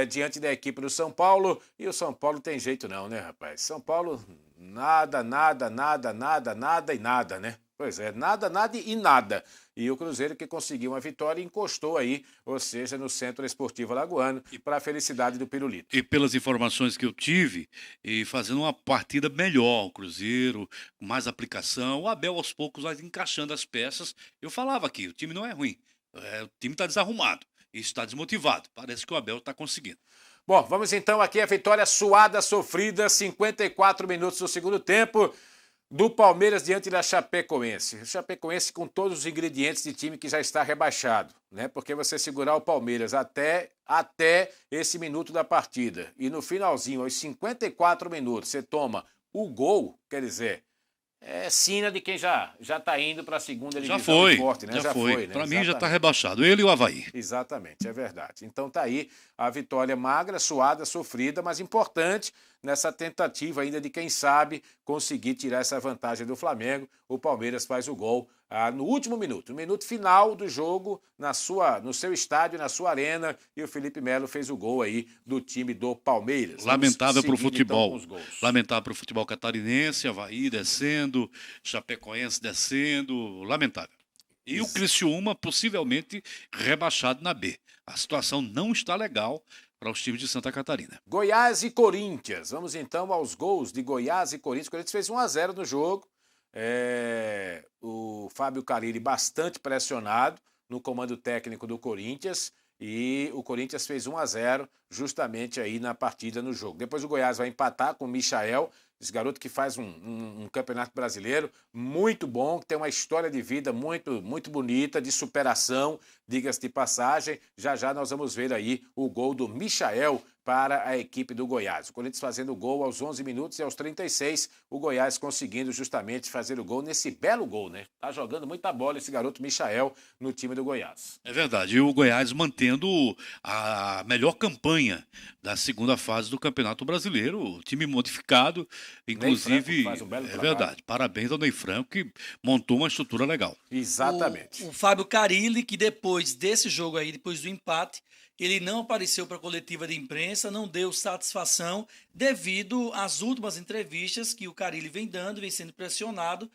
diante da equipe do São Paulo. E o São Paulo tem jeito não, né, rapaz? São Paulo nada e nada, né? Pois é, nada e nada. E o Cruzeiro que conseguiu uma vitória e encostou aí, ou seja, no Centro Esportivo Alagoano, para a felicidade do Pirulito. E pelas informações que eu tive, e fazendo uma partida melhor, o Cruzeiro, com mais aplicação, o Abel aos poucos vai encaixando as peças. Eu falava aqui, o time não é ruim, o time está desarrumado, isso está desmotivado. Parece que o Abel está conseguindo. Bom, vamos então aqui a vitória suada, sofrida, 54 minutos do segundo tempo, do Palmeiras diante da Chapecoense. O Chapecoense com todos os ingredientes de time que já está rebaixado, né? Porque você segurar o Palmeiras até esse minuto da partida e no finalzinho, aos 54 minutos, você toma o gol, quer dizer, é sina de quem já está indo para a segunda divisão. Já foi, forte, né? já foi. Né? Para mim já está rebaixado, ele e o Avaí. Exatamente, é verdade. Então tá aí a vitória magra, suada, sofrida, mas importante nessa tentativa ainda de, quem sabe, conseguir tirar essa vantagem do Flamengo. O Palmeiras faz o gol no último minuto, no minuto final do jogo, no seu estádio, na sua arena, e o Felipe Melo fez o gol aí do time do Palmeiras. Lamentável para o Seguindo, futebol. então, com os gols. Lamentável para o futebol catarinense, Avaí descendo, Chapecoense descendo, lamentável. E o Criciúma possivelmente rebaixado na B. A situação não está legal para os times de Santa Catarina. Goiás e Corinthians. Vamos então aos gols de Goiás e Corinthians. O Corinthians fez 1-0 no jogo. O Fábio Carille bastante pressionado no comando técnico do Corinthians. E o Corinthians fez 1-0 justamente aí na partida, no jogo. Depois o Goiás vai empatar com o Michael, esse garoto que faz um campeonato brasileiro muito bom, que tem uma história de vida muito bonita, de superação, diga-se de passagem. Já nós vamos ver aí o gol do Michael para a equipe do Goiás. O Corinthians fazendo o gol aos 11 minutos e aos 36, o Goiás conseguindo justamente fazer o gol nesse belo gol, né? Tá jogando muita bola esse garoto Michael no time do Goiás. É verdade, e o Goiás mantendo a melhor campanha da segunda fase do Campeonato Brasileiro, o time modificado, inclusive, faz um belo é trabalho. verdade, parabéns ao Ney Franco, que montou uma estrutura legal. Exatamente. O Fábio Carille, que depois desse jogo aí, depois do empate, ele não apareceu para a coletiva de imprensa, não deu satisfação devido às últimas entrevistas que o Carille vem dando, vem sendo pressionado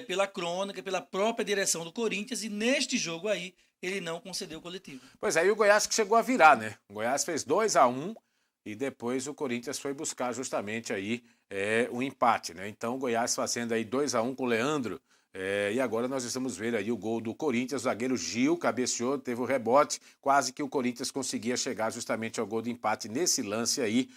pela crônica, pela própria direção do Corinthians, e neste jogo aí ele não concedeu coletivo. Pois é, e o Goiás que chegou a virar, né? O Goiás fez 2-1 e depois o Corinthians foi buscar justamente aí um empate, né? Então o Goiás fazendo aí 2-1 com o Leandro E agora nós estamos vendo aí o gol do Corinthians, o zagueiro Gil cabeceou, teve o rebote, quase que o Corinthians conseguia chegar justamente ao gol de empate nesse lance aí,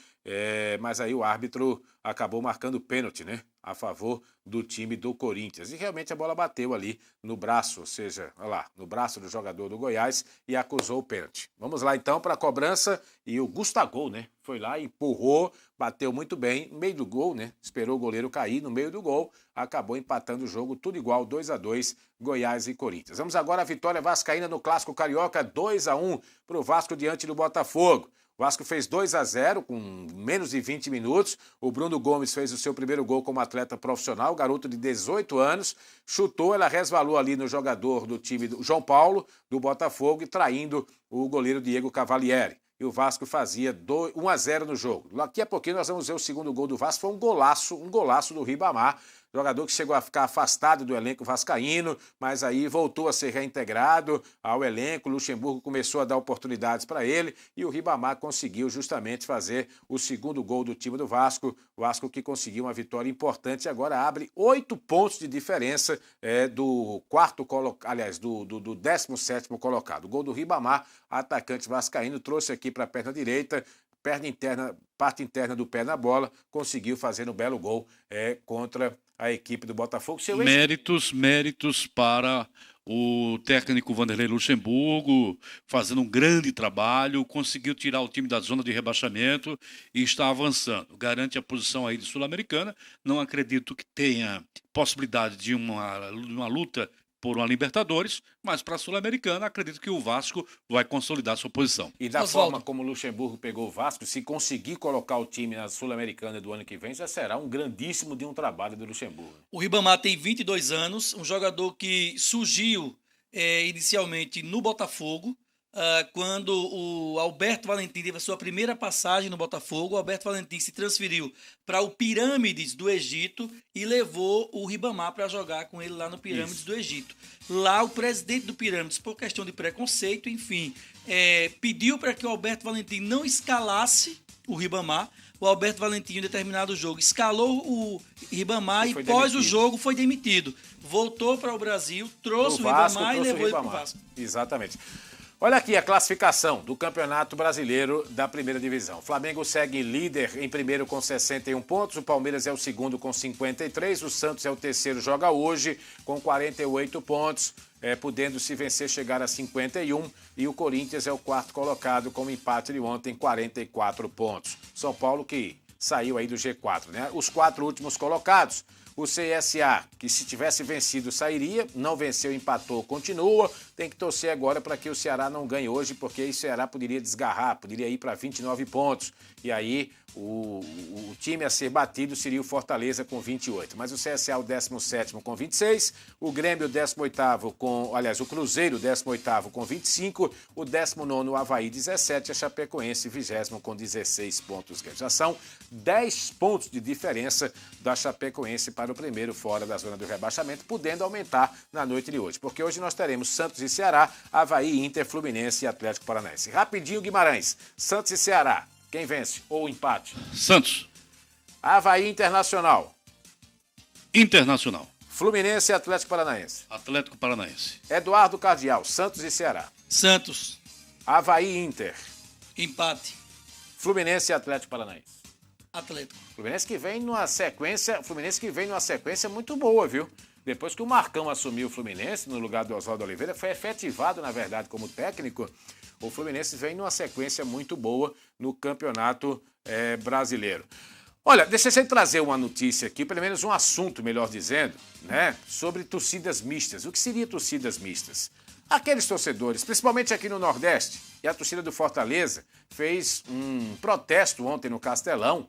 mas aí o árbitro acabou marcando pênalti, né, a favor do time do Corinthians. E realmente a bola bateu ali no braço, ou seja, olha lá, no braço do jogador do Goiás e acusou o pênalti. Vamos lá então para a cobrança e o Gustavo, né, foi lá, empurrou, bateu muito bem, no meio do gol, né, esperou o goleiro cair no meio do gol, acabou empatando o jogo, tudo igual, 2-2, Goiás e Corinthians. Vamos agora à vitória vascaína no Clássico Carioca, 2-1 para o Vasco diante do Botafogo. O Vasco fez 2-0 com menos de 20 minutos. O Bruno Gomes fez o seu primeiro gol como atleta profissional, garoto de 18 anos. Chutou, ela resvalou ali no jogador do time do João Paulo, do Botafogo, e traindo o goleiro Diego Cavalieri. E o Vasco fazia 1-0 no jogo. Daqui a pouquinho nós vamos ver o segundo gol do Vasco. Foi um golaço do Ribamar. Jogador que chegou a ficar afastado do elenco vascaíno, mas aí voltou a ser reintegrado ao elenco. O Luxemburgo começou a dar oportunidades para ele e o Ribamar conseguiu justamente fazer o segundo gol do time do Vasco. O Vasco que conseguiu uma vitória importante e agora abre 8 pontos de diferença do 17º colocado. O gol do Ribamar, atacante vascaíno, trouxe aqui para a perna direita, parte interna do pé na bola, conseguiu fazer um belo gol contra a equipe do Botafogo. Méritos para o técnico Vanderlei Luxemburgo, fazendo um grande trabalho, conseguiu tirar o time da zona de rebaixamento e está avançando. Garante a posição aí de Sul-Americana. Não acredito que tenha possibilidade de uma luta por uma Libertadores, mas para a Sul-Americana acredito que o Vasco vai consolidar sua posição. E da forma como o Luxemburgo pegou o Vasco, se conseguir colocar o time na Sul-Americana do ano que vem, já será um grandíssimo de um trabalho do Luxemburgo. O Ribamar tem 22 anos, um jogador que surgiu inicialmente no Botafogo, quando o Alberto Valentim teve a sua primeira passagem no Botafogo. O Alberto Valentim se transferiu para o Pirâmides do Egito e levou o Ribamar para jogar com ele lá no Pirâmides do Egito. Lá o presidente do Pirâmides, por questão de preconceito, enfim, pediu para que o Alberto Valentim não escalasse o Ribamar. O Alberto Valentim, em determinado jogo, escalou o Ribamar e pós o jogo foi demitido. Voltou para o Brasil, trouxe o Ribamar e levou ele para o Vasco. Exatamente. Olha aqui a classificação do Campeonato Brasileiro da Primeira Divisão. O Flamengo segue líder em primeiro com 61 pontos, o Palmeiras é o segundo com 53, o Santos é o terceiro, joga hoje com 48 pontos, podendo se vencer chegar a 51, e o Corinthians é o quarto colocado com o empate de ontem, 44 pontos. São Paulo que saiu aí do G4, né? Os 4 últimos colocados. O CSA, que se tivesse vencido sairia, não venceu, empatou, continua. Tem que torcer agora para que o Ceará não ganhe hoje, porque o Ceará poderia desgarrar, poderia ir para 29 pontos. E aí o time a ser batido seria o Fortaleza com 28. Mas o CSA o 17º com 26, o Grêmio o 18º o Cruzeiro o 18º com 25, o 19º o Avaí 17, a Chapecoense 20º com 16 pontos. Já são 10 pontos de diferença da Chapecoense para o primeiro fora da zona do rebaixamento, podendo aumentar na noite de hoje. Porque hoje nós teremos Santos e Ceará, Avaí, Inter, Fluminense e Atlético Paranaense. Rapidinho, Guimarães. Santos e Ceará. Quem vence? Ou empate? Santos. Avaí, Internacional. Internacional. Fluminense e Atlético Paranaense. Atlético Paranaense. Eduardo Cardial, Santos e Ceará. Santos. Avaí, Inter. Empate. Fluminense e Atlético Paranaense. Atlético. Fluminense que vem numa sequência muito boa, viu? Depois que o Marcão assumiu o Fluminense no lugar do Oswaldo Oliveira, foi efetivado, na verdade, como técnico. O Fluminense vem numa sequência muito boa no Campeonato Brasileiro. Olha, deixa eu trazer uma notícia aqui, pelo menos um assunto, melhor dizendo, né, sobre torcidas mistas. O que seria torcidas mistas? Aqueles torcedores, principalmente aqui no Nordeste, e a torcida do Fortaleza fez um protesto ontem no Castelão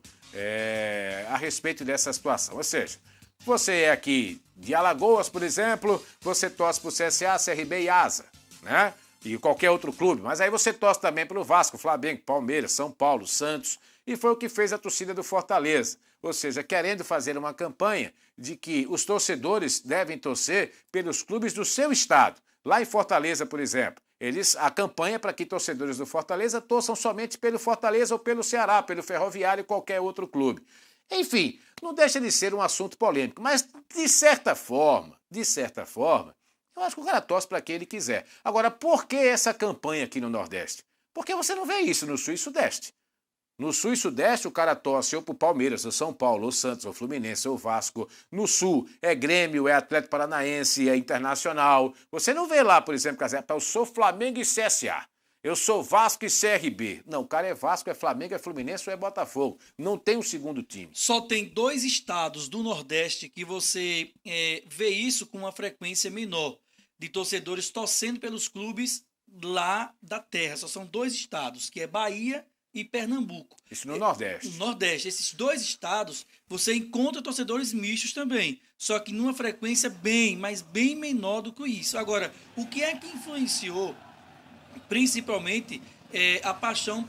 a respeito dessa situação. Ou seja, você é aqui de Alagoas, por exemplo, você torce para o CSA, CRB e ASA, né? E qualquer outro clube, mas aí você torce também para o Vasco, Flamengo, Palmeiras, São Paulo, Santos, e foi o que fez a torcida do Fortaleza, ou seja, querendo fazer uma campanha de que os torcedores devem torcer pelos clubes do seu estado. Lá em Fortaleza, por exemplo, a campanha para que torcedores do Fortaleza torçam somente pelo Fortaleza ou pelo Ceará, pelo Ferroviário e qualquer outro clube. Enfim, não deixa de ser um assunto polêmico, mas de certa forma, eu acho que o cara torce para quem ele quiser. Agora, por que essa campanha aqui no Nordeste? Porque você não vê isso no Sul e Sudeste. No Sul e Sudeste, o cara torce ou pro Palmeiras, ou São Paulo, ou Santos, ou Fluminense, ou Vasco. No Sul, é Grêmio, é Atlético Paranaense, é Internacional. Você não vê lá, por exemplo, eu sou Flamengo e CSA. Eu sou Vasco e CRB. Não, o cara é Vasco, é Flamengo, é Fluminense ou é Botafogo. Não tem um segundo time. Só tem 2 estados do Nordeste que você vê isso com uma frequência menor, de torcedores torcendo pelos clubes lá da terra. Só são 2 estados, que é Bahia e Pernambuco. Isso no Nordeste. No Nordeste. Esses 2 estados, você encontra torcedores mistos também, só que numa frequência mas bem menor do que isso. Agora, o que é que influenciou, principalmente, a paixão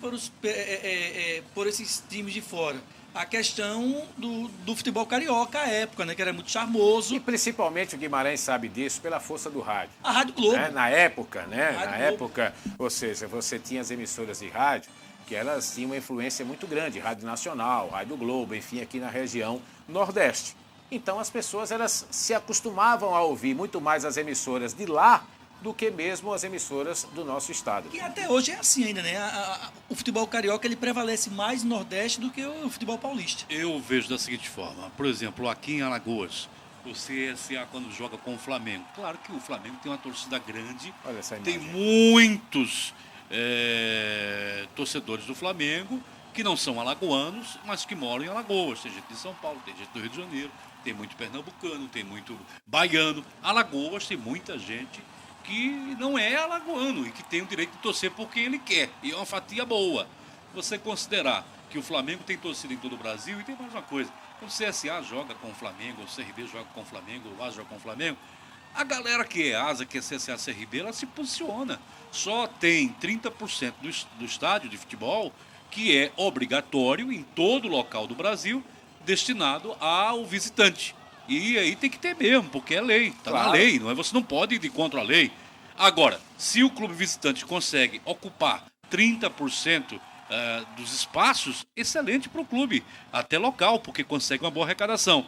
por esses times de fora? A questão do futebol carioca à época, né, que era muito charmoso. E principalmente o Guimarães sabe disso pela força do rádio. A Rádio Globo. Na época, ou seja, você tinha as emissoras de rádio que elas tinham uma influência muito grande, Rádio Nacional, Rádio Globo, enfim, aqui na região Nordeste. Então as pessoas elas se acostumavam a ouvir muito mais as emissoras de lá do que mesmo as emissoras do nosso estado. E até hoje é assim ainda, né? O futebol carioca ele prevalece mais no Nordeste do que o futebol paulista. Eu vejo da seguinte forma, por exemplo, aqui em Alagoas, o CSA quando joga com o Flamengo, claro que o Flamengo tem uma torcida grande, olha essa imagem. Tem muitos torcedores do Flamengo que não são alagoanos, mas que moram em Alagoas. Tem gente de São Paulo, tem gente do Rio de Janeiro, tem muito pernambucano, tem muito baiano. Alagoas tem muita gente que não é alagoano e que tem o direito de torcer por quem ele quer. E é uma fatia boa. Você considerar que o Flamengo tem torcida em todo o Brasil, e tem mais uma coisa. Quando o CSA joga com o Flamengo, o CRB joga com o Flamengo, o ASA joga com o Flamengo, a galera que é ASA, que é CSA, CRB, ela se posiciona. Só tem 30% do estádio de futebol que é obrigatório em todo local do Brasil, destinado ao visitante. E aí tem que ter mesmo, porque é lei, está na lei, não é? Você não pode ir de contra a lei. Agora, se o clube visitante consegue ocupar 30% dos espaços, excelente para o clube, até local, porque consegue uma boa arrecadação.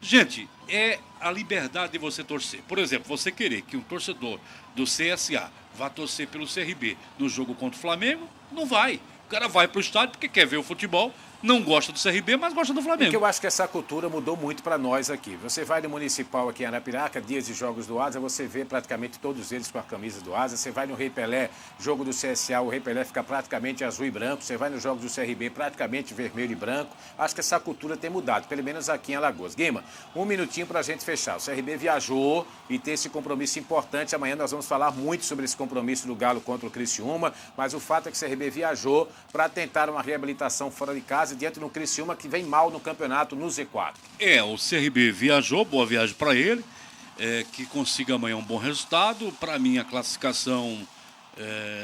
Gente, é a liberdade de você torcer. Por exemplo, você querer que um torcedor do CSA vá torcer pelo CRB no jogo contra o Flamengo, não vai. O cara vai para o estádio porque quer ver o futebol, não gosta do CRB, mas gosta do Flamengo. Porque eu acho que essa cultura mudou muito para nós aqui. Você vai no Municipal aqui em Arapiraca, dias de jogos do Asa, você vê praticamente todos eles com a camisa do Asa. Você vai no Rei Pelé, jogo do CSA, o Rei Pelé fica praticamente azul e branco. Você vai nos jogos do CRB, praticamente vermelho e branco. Acho que essa cultura tem mudado, pelo menos aqui em Alagoas. Guima, um minutinho para a gente fechar. O CRB viajou e tem esse compromisso importante. Amanhã nós vamos falar muito sobre esse compromisso do Galo contra o Criciúma, mas o fato é que o CRB viajou para tentar uma reabilitação fora de casa diante do Criciúma, que vem mal no campeonato no Z4. O CRB viajou, boa viagem para ele, que consiga amanhã um bom resultado. Para mim a classificação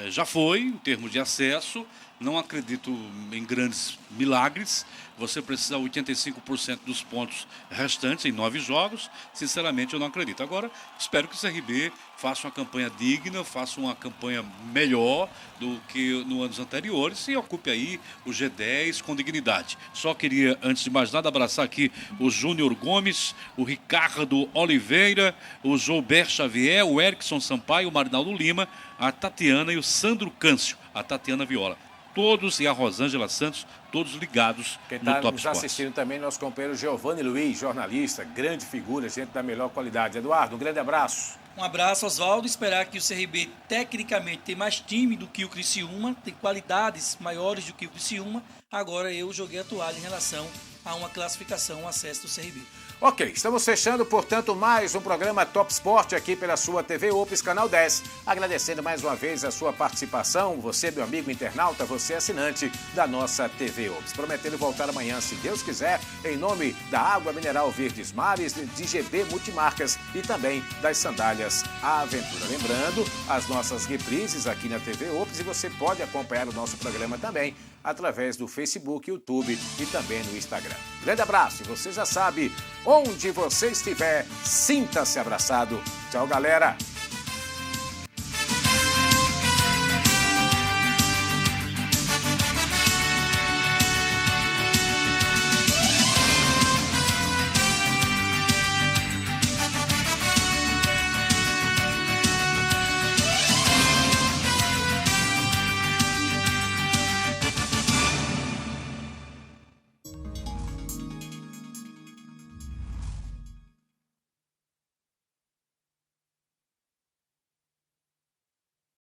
já foi, em termos de acesso. Não acredito em grandes milagres. Você precisa 85% dos pontos restantes em 9 jogos. Sinceramente, eu não acredito. Agora, espero que o CRB faça uma campanha digna, faça uma campanha melhor do que nos anos anteriores e ocupe aí o G10 com dignidade. Só queria, antes de mais nada, abraçar aqui o Júnior Gomes, o Ricardo Oliveira, o Joubert Xavier, o Erickson Sampaio, o Marinaldo Lima, a Tatiana e o Sandro Câncio, a Tatiana Viola. Todos e a Rosângela Santos, todos ligados no Top Sports. Quem está nos assistindo também, nosso companheiro Giovanni Luiz, jornalista, grande figura, gente da melhor qualidade. Eduardo, um grande abraço. Um abraço, Oswaldo. Esperar que o CRB, tecnicamente, tem mais time do que o Criciúma, tem qualidades maiores do que o Criciúma. Agora eu joguei a toalha em relação a uma classificação, um acesso do CRB. Ok, estamos fechando, portanto, mais um programa Top Sport aqui pela sua TV Opus Canal 10. Agradecendo mais uma vez a sua participação, você, meu amigo internauta, você assinante da nossa TV Opus. Prometendo voltar amanhã, se Deus quiser, em nome da Água Mineral Verdes Mares, de GB Multimarcas e também das sandálias Aventura. Lembrando, as nossas reprises aqui na TV Opus, e você pode acompanhar o nosso programa também através do Facebook, YouTube e também no Instagram. Grande abraço, e você já sabe, onde você estiver, sinta-se abraçado. Tchau, galera!